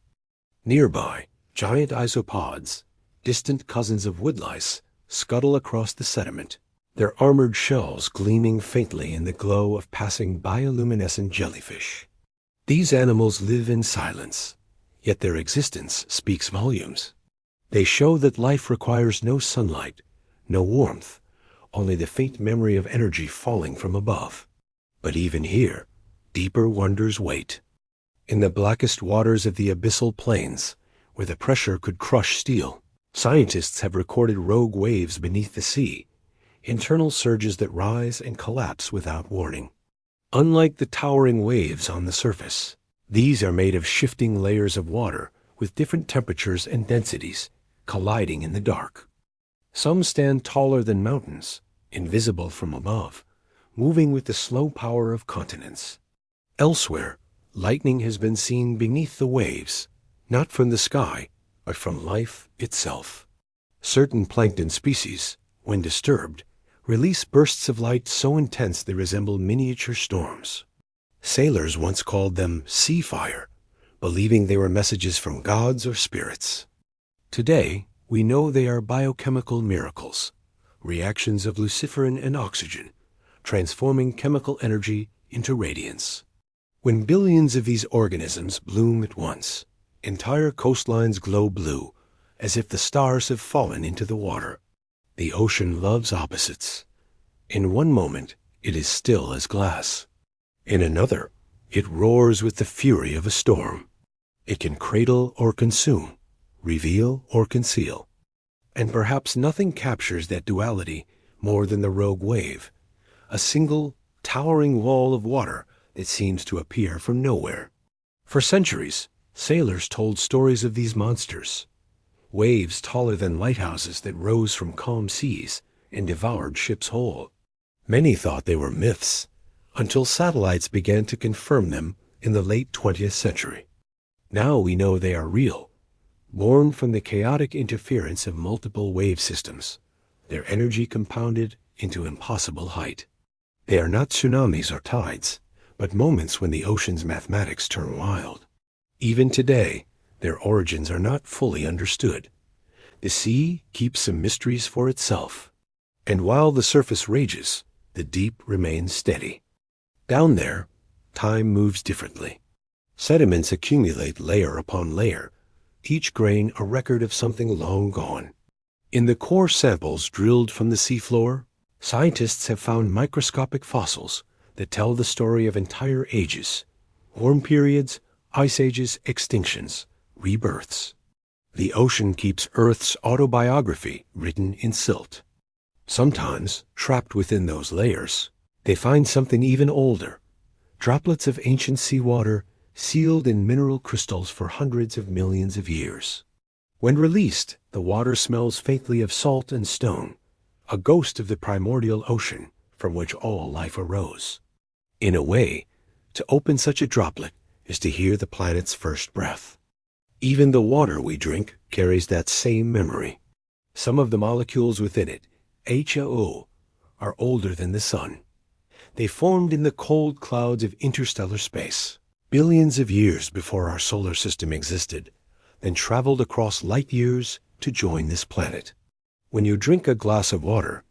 Nearby, giant isopods, distant cousins of woodlice, scuttle across the sediment, their armored shells gleaming faintly in the glow of passing bioluminescent jellyfish. These animals live in silence, yet their existence speaks volumes. They show that life requires no sunlight, no warmth, only the faint memory of energy falling from above. But even here, deeper wonders wait. In the blackest waters of the abyssal plains, where the pressure could crush steel, scientists have recorded rogue waves beneath the sea, internal surges that rise and collapse without warning. Unlike the towering waves on the surface, these are made of shifting layers of water with different temperatures and densities, colliding in the dark. Some stand taller than mountains, invisible from above, moving with the slow power of continents. Elsewhere, lightning has been seen beneath the waves, not from the sky, but from life itself. Certain plankton species, when disturbed, release bursts of light so intense they resemble miniature storms. Sailors once called them sea fire, believing they were messages from gods or spirits. Today, we know they are biochemical miracles, reactions of luciferin and oxygen, transforming chemical energy into radiance. When billions of these organisms bloom at once, entire coastlines glow blue, as if the stars have fallen into the water. The ocean loves opposites. In one moment, it is still as glass. In another, it roars with the fury of a storm. It can cradle or consume, reveal or conceal. And perhaps nothing captures that duality more than the rogue wave, a single, towering wall of water that seems to appear from nowhere. For centuries, sailors told stories of these monsters, waves taller than lighthouses that rose from calm seas, and devoured ships whole. Many thought they were myths, until satellites began to confirm them in the late 20th century. Now we know they are real, born from the chaotic interference of multiple wave systems, their energy compounded into impossible height. They are not tsunamis or tides, but moments when the ocean's mathematics turn wild. Even today, their origins are not fully understood. The sea keeps some mysteries for itself, and while the surface rages, the deep remains steady. Down there, time moves differently. Sediments accumulate layer upon layer, each grain a record of something long gone. In the core samples drilled from the seafloor, scientists have found microscopic fossils that tell the story of entire ages, warm periods, ice ages, extinctions, rebirths. The ocean keeps Earth's autobiography written in silt. Sometimes, trapped within those layers, they find something even older, droplets of ancient seawater sealed in mineral crystals for hundreds of millions of years. When released, the water smells faintly of salt and stone, a ghost of the primordial ocean from which all life arose. In a way, to open such a droplet is to hear the planet's first breath. Even the water we drink carries that same memory. Some of the molecules within it, H2O, are older than the sun. They formed in the cold clouds of interstellar space, billions of years before our solar system existed, then traveled across light years to join this planet. When you drink a glass of water,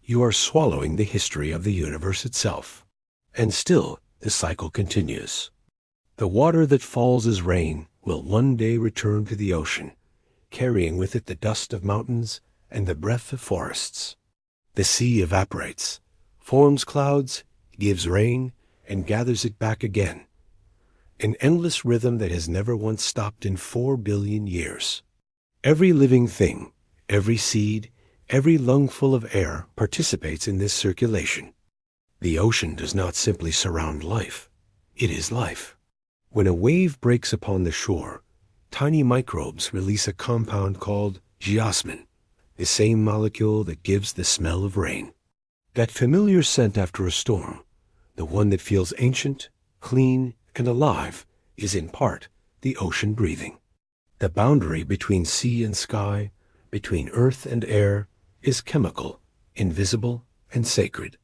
you are swallowing the history of the universe itself. And still, the cycle continues. The water that falls as rain will one day return to the ocean, carrying with it the dust of mountains and the breath of forests. The sea evaporates, forms clouds, gives rain, and gathers it back again. An endless rhythm that has never once stopped in 4 billion years. Every living thing, every seed, every lungful of air participates in this circulation. The ocean does not simply surround life, it is life. When a wave breaks upon the shore, tiny microbes release a compound called geosmin, the same molecule that gives the smell of rain. That familiar scent after a storm, the one that feels ancient, clean, and alive, is in part the ocean breathing. The boundary between sea and sky, between earth and air, is chemical, invisible, and sacred.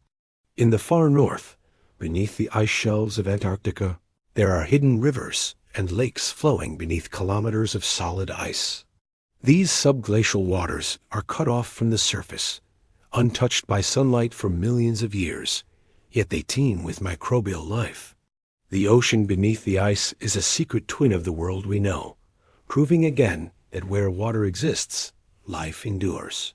In the far north, beneath the ice shelves of Antarctica, there are hidden rivers and lakes flowing beneath kilometers of solid ice. These subglacial waters are cut off from the surface, untouched by sunlight for millions of years, yet they teem with microbial life. The ocean beneath the ice is a secret twin of the world we know, proving again that where water exists, life endures.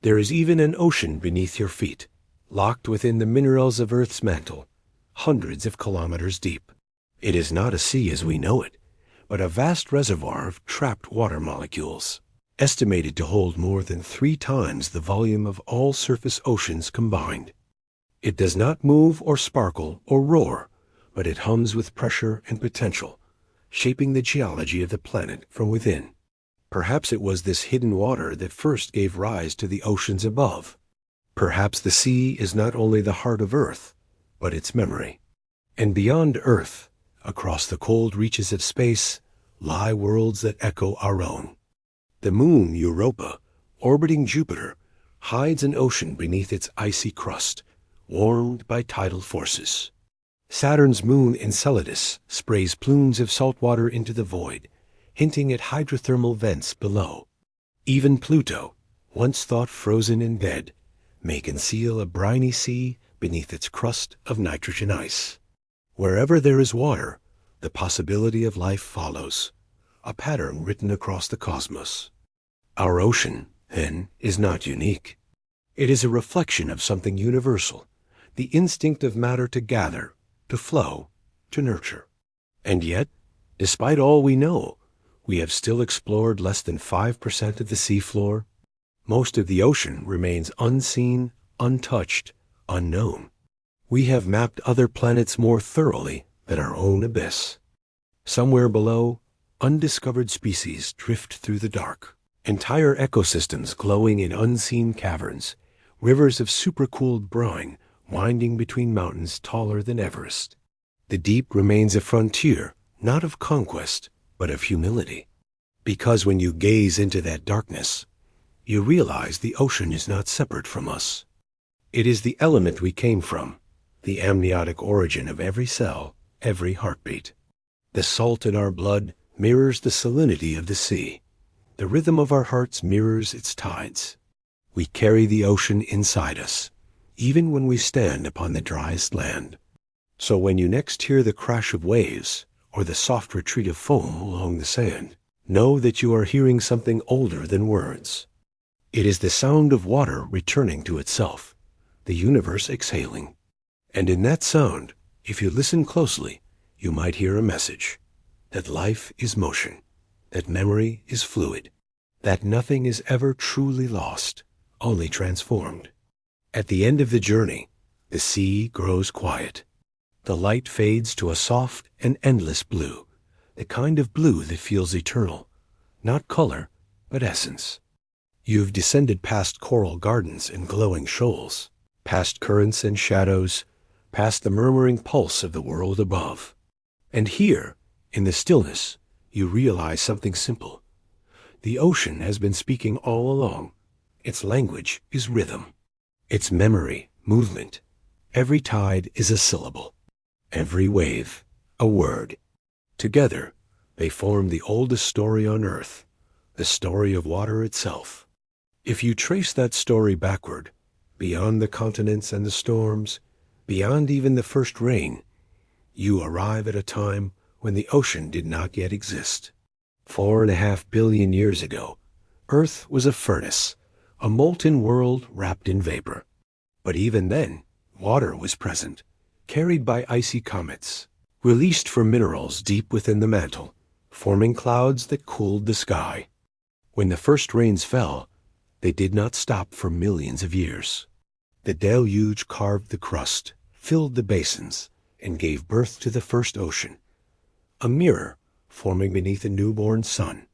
There is even an ocean beneath your feet, locked within the minerals of Earth's mantle, hundreds of kilometers deep. It is not a sea as we know it, but a vast reservoir of trapped water molecules, estimated to hold more than 3 times the volume of all surface oceans combined. It does not move or sparkle or roar, but it hums with pressure and potential, shaping the geology of the planet from within. Perhaps it was this hidden water that first gave rise to the oceans above. Perhaps the sea is not only the heart of Earth, but its memory. And beyond Earth, across the cold reaches of space, lie worlds that echo our own. The moon Europa, orbiting Jupiter, hides an ocean beneath its icy crust, warmed by tidal forces. Saturn's moon Enceladus sprays plumes of salt water into the void, hinting at hydrothermal vents below. Even Pluto, once thought frozen and dead, may conceal a briny sea beneath its crust of nitrogen ice. Wherever there is water, the possibility of life follows, a pattern written across the cosmos. Our ocean, then, is not unique. It is a reflection of something universal, the instinct of matter to gather, to flow, to nurture. And yet, despite all we know, we have still explored less than 5% of the seafloor. Most of the ocean remains unseen, untouched, unknown. We have mapped other planets more thoroughly than our own abyss. Somewhere below, undiscovered species drift through the dark, entire ecosystems glowing in unseen caverns, rivers of supercooled brine winding between mountains taller than Everest. The deep remains a frontier, not of conquest, but of humility. Because when you gaze into that darkness, you realize the ocean is not separate from us. It is the element we came from, the amniotic origin of every cell, every heartbeat. The salt in our blood mirrors the salinity of the sea. The rhythm of our hearts mirrors its tides. We carry the ocean inside us, even when we stand upon the driest land. So when you next hear the crash of waves, or the soft retreat of foam along the sand, know that you are hearing something older than words. It is the sound of water returning to itself, the universe exhaling. And in that sound, if you listen closely, you might hear a message, that life is motion, that memory is fluid, that nothing is ever truly lost, only transformed. At the end of the journey, the sea grows quiet. The light fades to a soft and endless blue, the kind of blue that feels eternal, not color, but essence. You've descended past coral gardens and glowing shoals, past currents and shadows, past the murmuring pulse of the world above. And here, in the stillness, you realize something simple. The ocean has been speaking all along. Its language is rhythm. Its memory, movement. Every tide is a syllable. Every wave, a word. Together, they form the oldest story on earth, the story of water itself. If you trace that story backward, beyond the continents and the storms, beyond even the first rain, you arrive at a time when the ocean did not yet exist. 4.5 billion years ago, Earth was a furnace, a molten world wrapped in vapor. But even then, water was present, carried by icy comets, released from minerals deep within the mantle, forming clouds that cooled the sky. When the first rains fell, they did not stop for millions of years. The deluge carved the crust, filled the basins, and gave birth to the first ocean, a mirror forming beneath a newborn sun.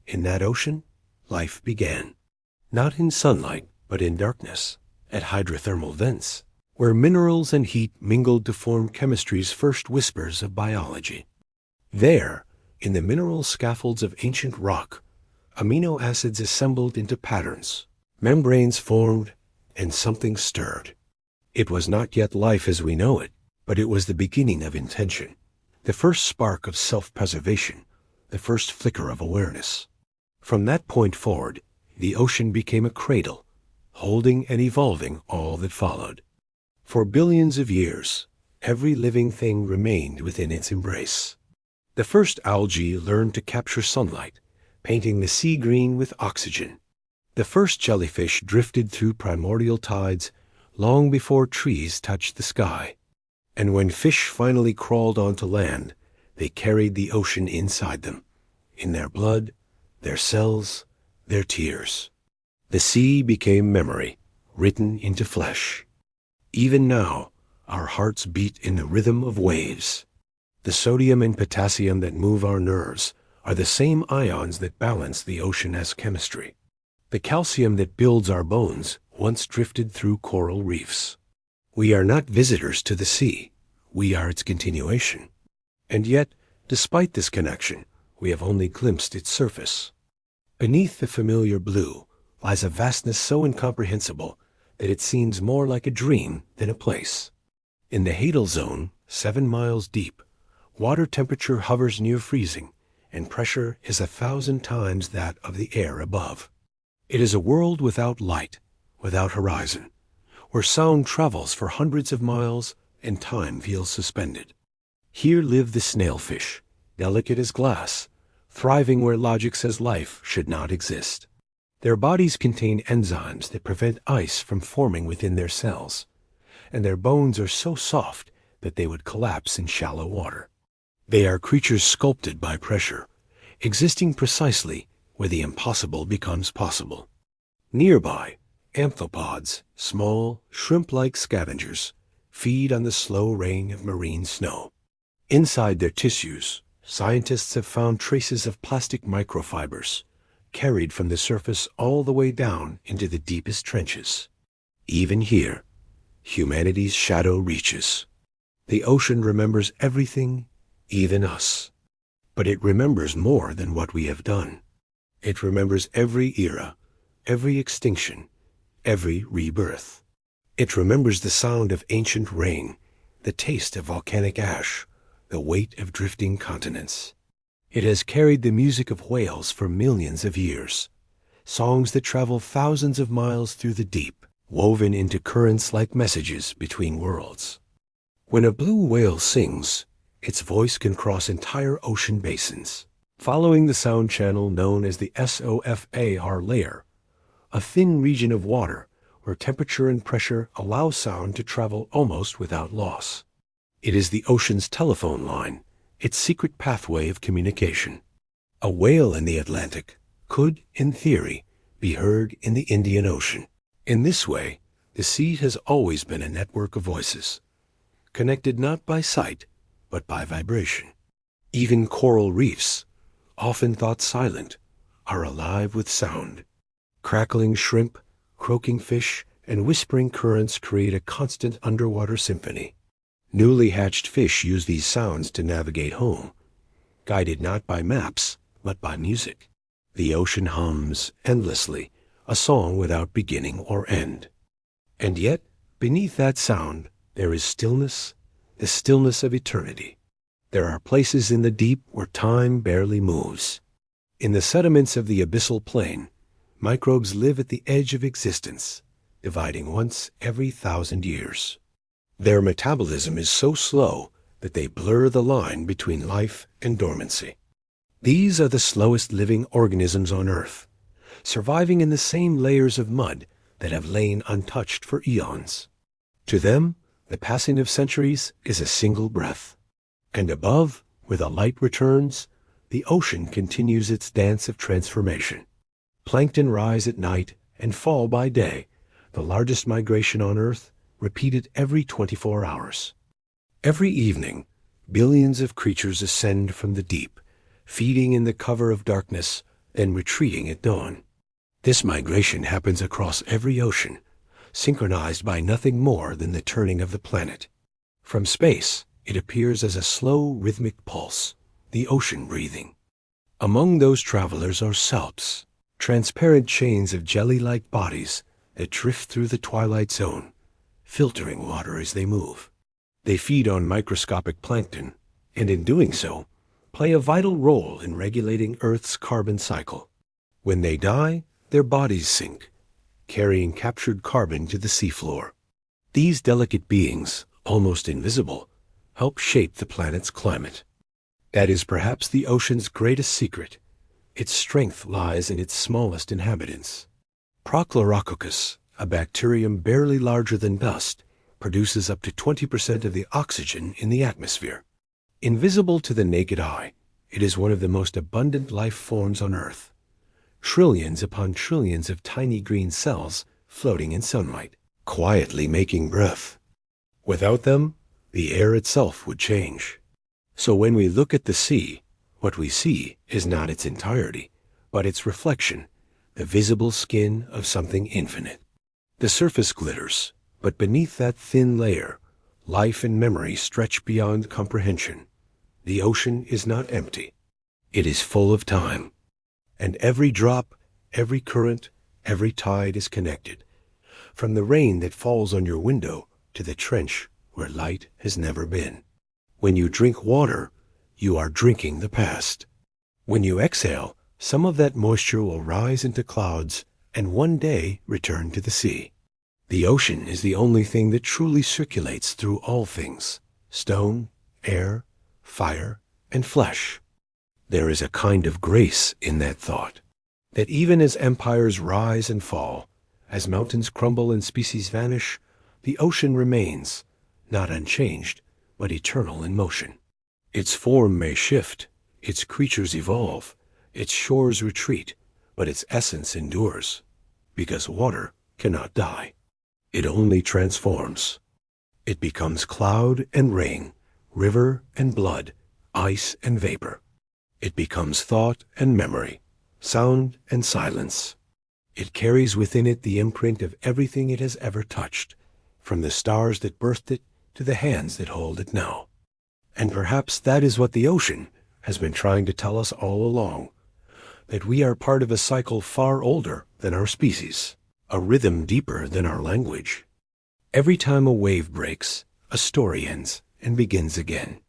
In that ocean, life began, not in sunlight, but in darkness, at hydrothermal vents, where minerals and heat mingled to form chemistry's first whispers of biology. There, in the mineral scaffolds of ancient rock, amino acids assembled into patterns, membranes formed, and something stirred. It was not yet life as we know it, but it was the beginning of intention, the first spark of self-preservation, the first flicker of awareness. From that point forward, the ocean became a cradle, holding and evolving all that followed. For billions of years, every living thing remained within its embrace. The first algae learned to capture sunlight, painting the sea green with oxygen. The first jellyfish drifted through primordial tides long before trees touched the sky. And when fish finally crawled onto land, they carried the ocean inside them, in their blood, their cells, their tears. The sea became memory, written into flesh. Even now, our hearts beat in the rhythm of waves. The sodium and potassium that move our nerves are the same ions that balance the ocean as chemistry. The calcium that builds our bones once drifted through coral reefs. We are not visitors to the sea. We are its continuation. And yet, despite this connection, we have only glimpsed its surface. Beneath the familiar blue lies a vastness so incomprehensible that it seems more like a dream than a place. In the Hadal Zone, 7 miles deep, water temperature hovers near freezing, and pressure is 1,000 times that of the air above. It is a world without light, without horizon, where sound travels for hundreds of miles and time feels suspended. Here live the snailfish, delicate as glass, thriving where logic says life should not exist. Their bodies contain enzymes that prevent ice from forming within their cells, and their bones are so soft that they would collapse in shallow water. They are creatures sculpted by pressure, existing precisely where the impossible becomes possible. Nearby, amphipods, small, shrimp-like scavengers, feed on the slow rain of marine snow. Inside their tissues, scientists have found traces of plastic microfibers, carried from the surface all the way down into the deepest trenches. Even here, humanity's shadow reaches. The ocean remembers everything, even us. But it remembers more than what we have done. It remembers every era, every extinction, every rebirth. It remembers the sound of ancient rain, the taste of volcanic ash, the weight of drifting continents. It has carried the music of whales for millions of years, songs that travel thousands of miles through the deep, woven into currents like messages between worlds. When a blue whale sings, its voice can cross entire ocean basins. Following the sound channel known as the SOFAR layer, a thin region of water where temperature and pressure allow sound to travel almost without loss. It is the ocean's telephone line, its secret pathway of communication. A whale in the Atlantic could, in theory, be heard in the Indian Ocean. In this way, the sea has always been a network of voices, connected not by sight, but by vibration. Even coral reefs, often thought silent, are alive with sound. Crackling shrimp, croaking fish, and whispering currents create a constant underwater symphony. Newly hatched fish use these sounds to navigate home, guided not by maps, but by music. The ocean hums endlessly, a song without beginning or end. And yet, beneath that sound, there is stillness, the stillness of eternity. There are places in the deep where time barely moves. In the sediments of the abyssal plain, microbes live at the edge of existence, dividing once every 1,000 years. Their metabolism is so slow that they blur the line between life and dormancy. These are the slowest living organisms on Earth, surviving in the same layers of mud that have lain untouched for eons. To them, the passing of centuries is a single breath. And above, where the light returns, the ocean continues its dance of transformation. Plankton rise at night and fall by day, the largest migration on Earth, repeated every 24 hours. Every evening, billions of creatures ascend from the deep, feeding in the cover of darkness, then retreating at dawn. This migration happens across every ocean, synchronized by nothing more than the turning of the planet. From space, it appears as a slow, rhythmic pulse, the ocean breathing. Among those travelers are salps, transparent chains of jelly-like bodies that drift through the twilight zone, filtering water as they move. They feed on microscopic plankton, and in doing so, play a vital role in regulating Earth's carbon cycle. When they die, their bodies sink, carrying captured carbon to the seafloor. These delicate beings, almost invisible, help shape the planet's climate. That is perhaps the ocean's greatest secret. Its strength lies in its smallest inhabitants. Prochlorococcus, a bacterium barely larger than dust, produces up to 20% of the oxygen in the atmosphere. Invisible to the naked eye, it is one of the most abundant life forms on Earth. Trillions upon trillions of tiny green cells floating in sunlight, quietly making breath. Without them, the air itself would change. So when we look at the sea, what we see is not its entirety, but its reflection, the visible skin of something infinite. The surface glitters, but beneath that thin layer, life and memory stretch beyond comprehension. The ocean is not empty. It is full of time. And every drop, every current, every tide is connected, from the rain that falls on your window to the trench where light has never been. When you drink water, you are drinking the past. When you exhale, some of that moisture will rise into clouds and one day return to the sea. The ocean is the only thing that truly circulates through all things: stone, air, fire, and flesh. There is a kind of grace in that thought, that even as empires rise and fall, as mountains crumble and species vanish, the ocean remains, not unchanged, but eternal in motion. Its form may shift, its creatures evolve, its shores retreat, but its essence endures, because water cannot die. It only transforms. It becomes cloud and rain, river and blood, ice and vapor. It becomes thought and memory, sound and silence. It carries within it the imprint of everything it has ever touched, from the stars that birthed it to the hands that hold it now. And perhaps that is what the ocean has been trying to tell us all along, that we are part of a cycle far older than our species, a rhythm deeper than our language. Every time a wave breaks, a story ends and begins again.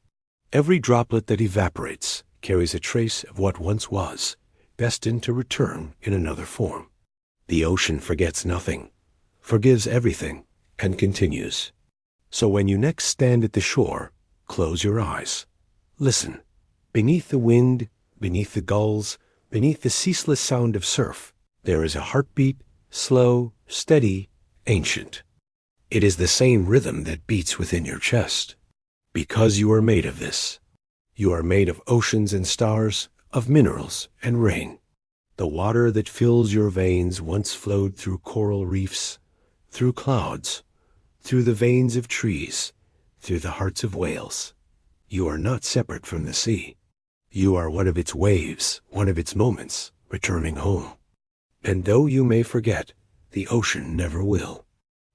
Every droplet that evaporates carries a trace of what once was, destined to return in another form. The ocean forgets nothing, forgives everything, and continues. So when you next stand at the shore, close your eyes. Listen. Beneath the wind, beneath the gulls, beneath the ceaseless sound of surf, there is a heartbeat, slow, steady, ancient. It is the same rhythm that beats within your chest. Because you are made of this. You are made of oceans and stars, of minerals and rain. The water that fills your veins once flowed through coral reefs, through clouds, through the veins of trees, through the hearts of whales. You are not separate from the sea. You are one of its waves, one of its moments, returning home. And though you may forget, the ocean never will.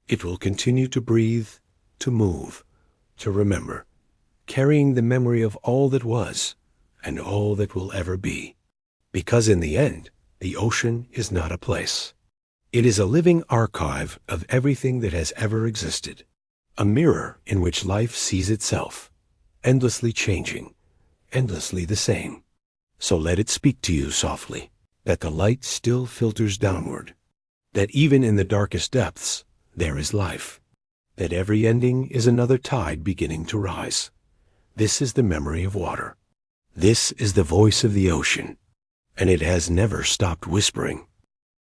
It will continue to breathe, to move, to remember, carrying the memory of all that was and all that will ever be. Because in the end, the ocean is not a place. It is a living archive of everything that has ever existed, a mirror in which life sees itself, endlessly changing, endlessly the same. So let it speak to you softly, that the light still filters downward, that even in the darkest depths, there is life, that every ending is another tide beginning to rise. This is the memory of water. This is the voice of the ocean, and it has never stopped whispering.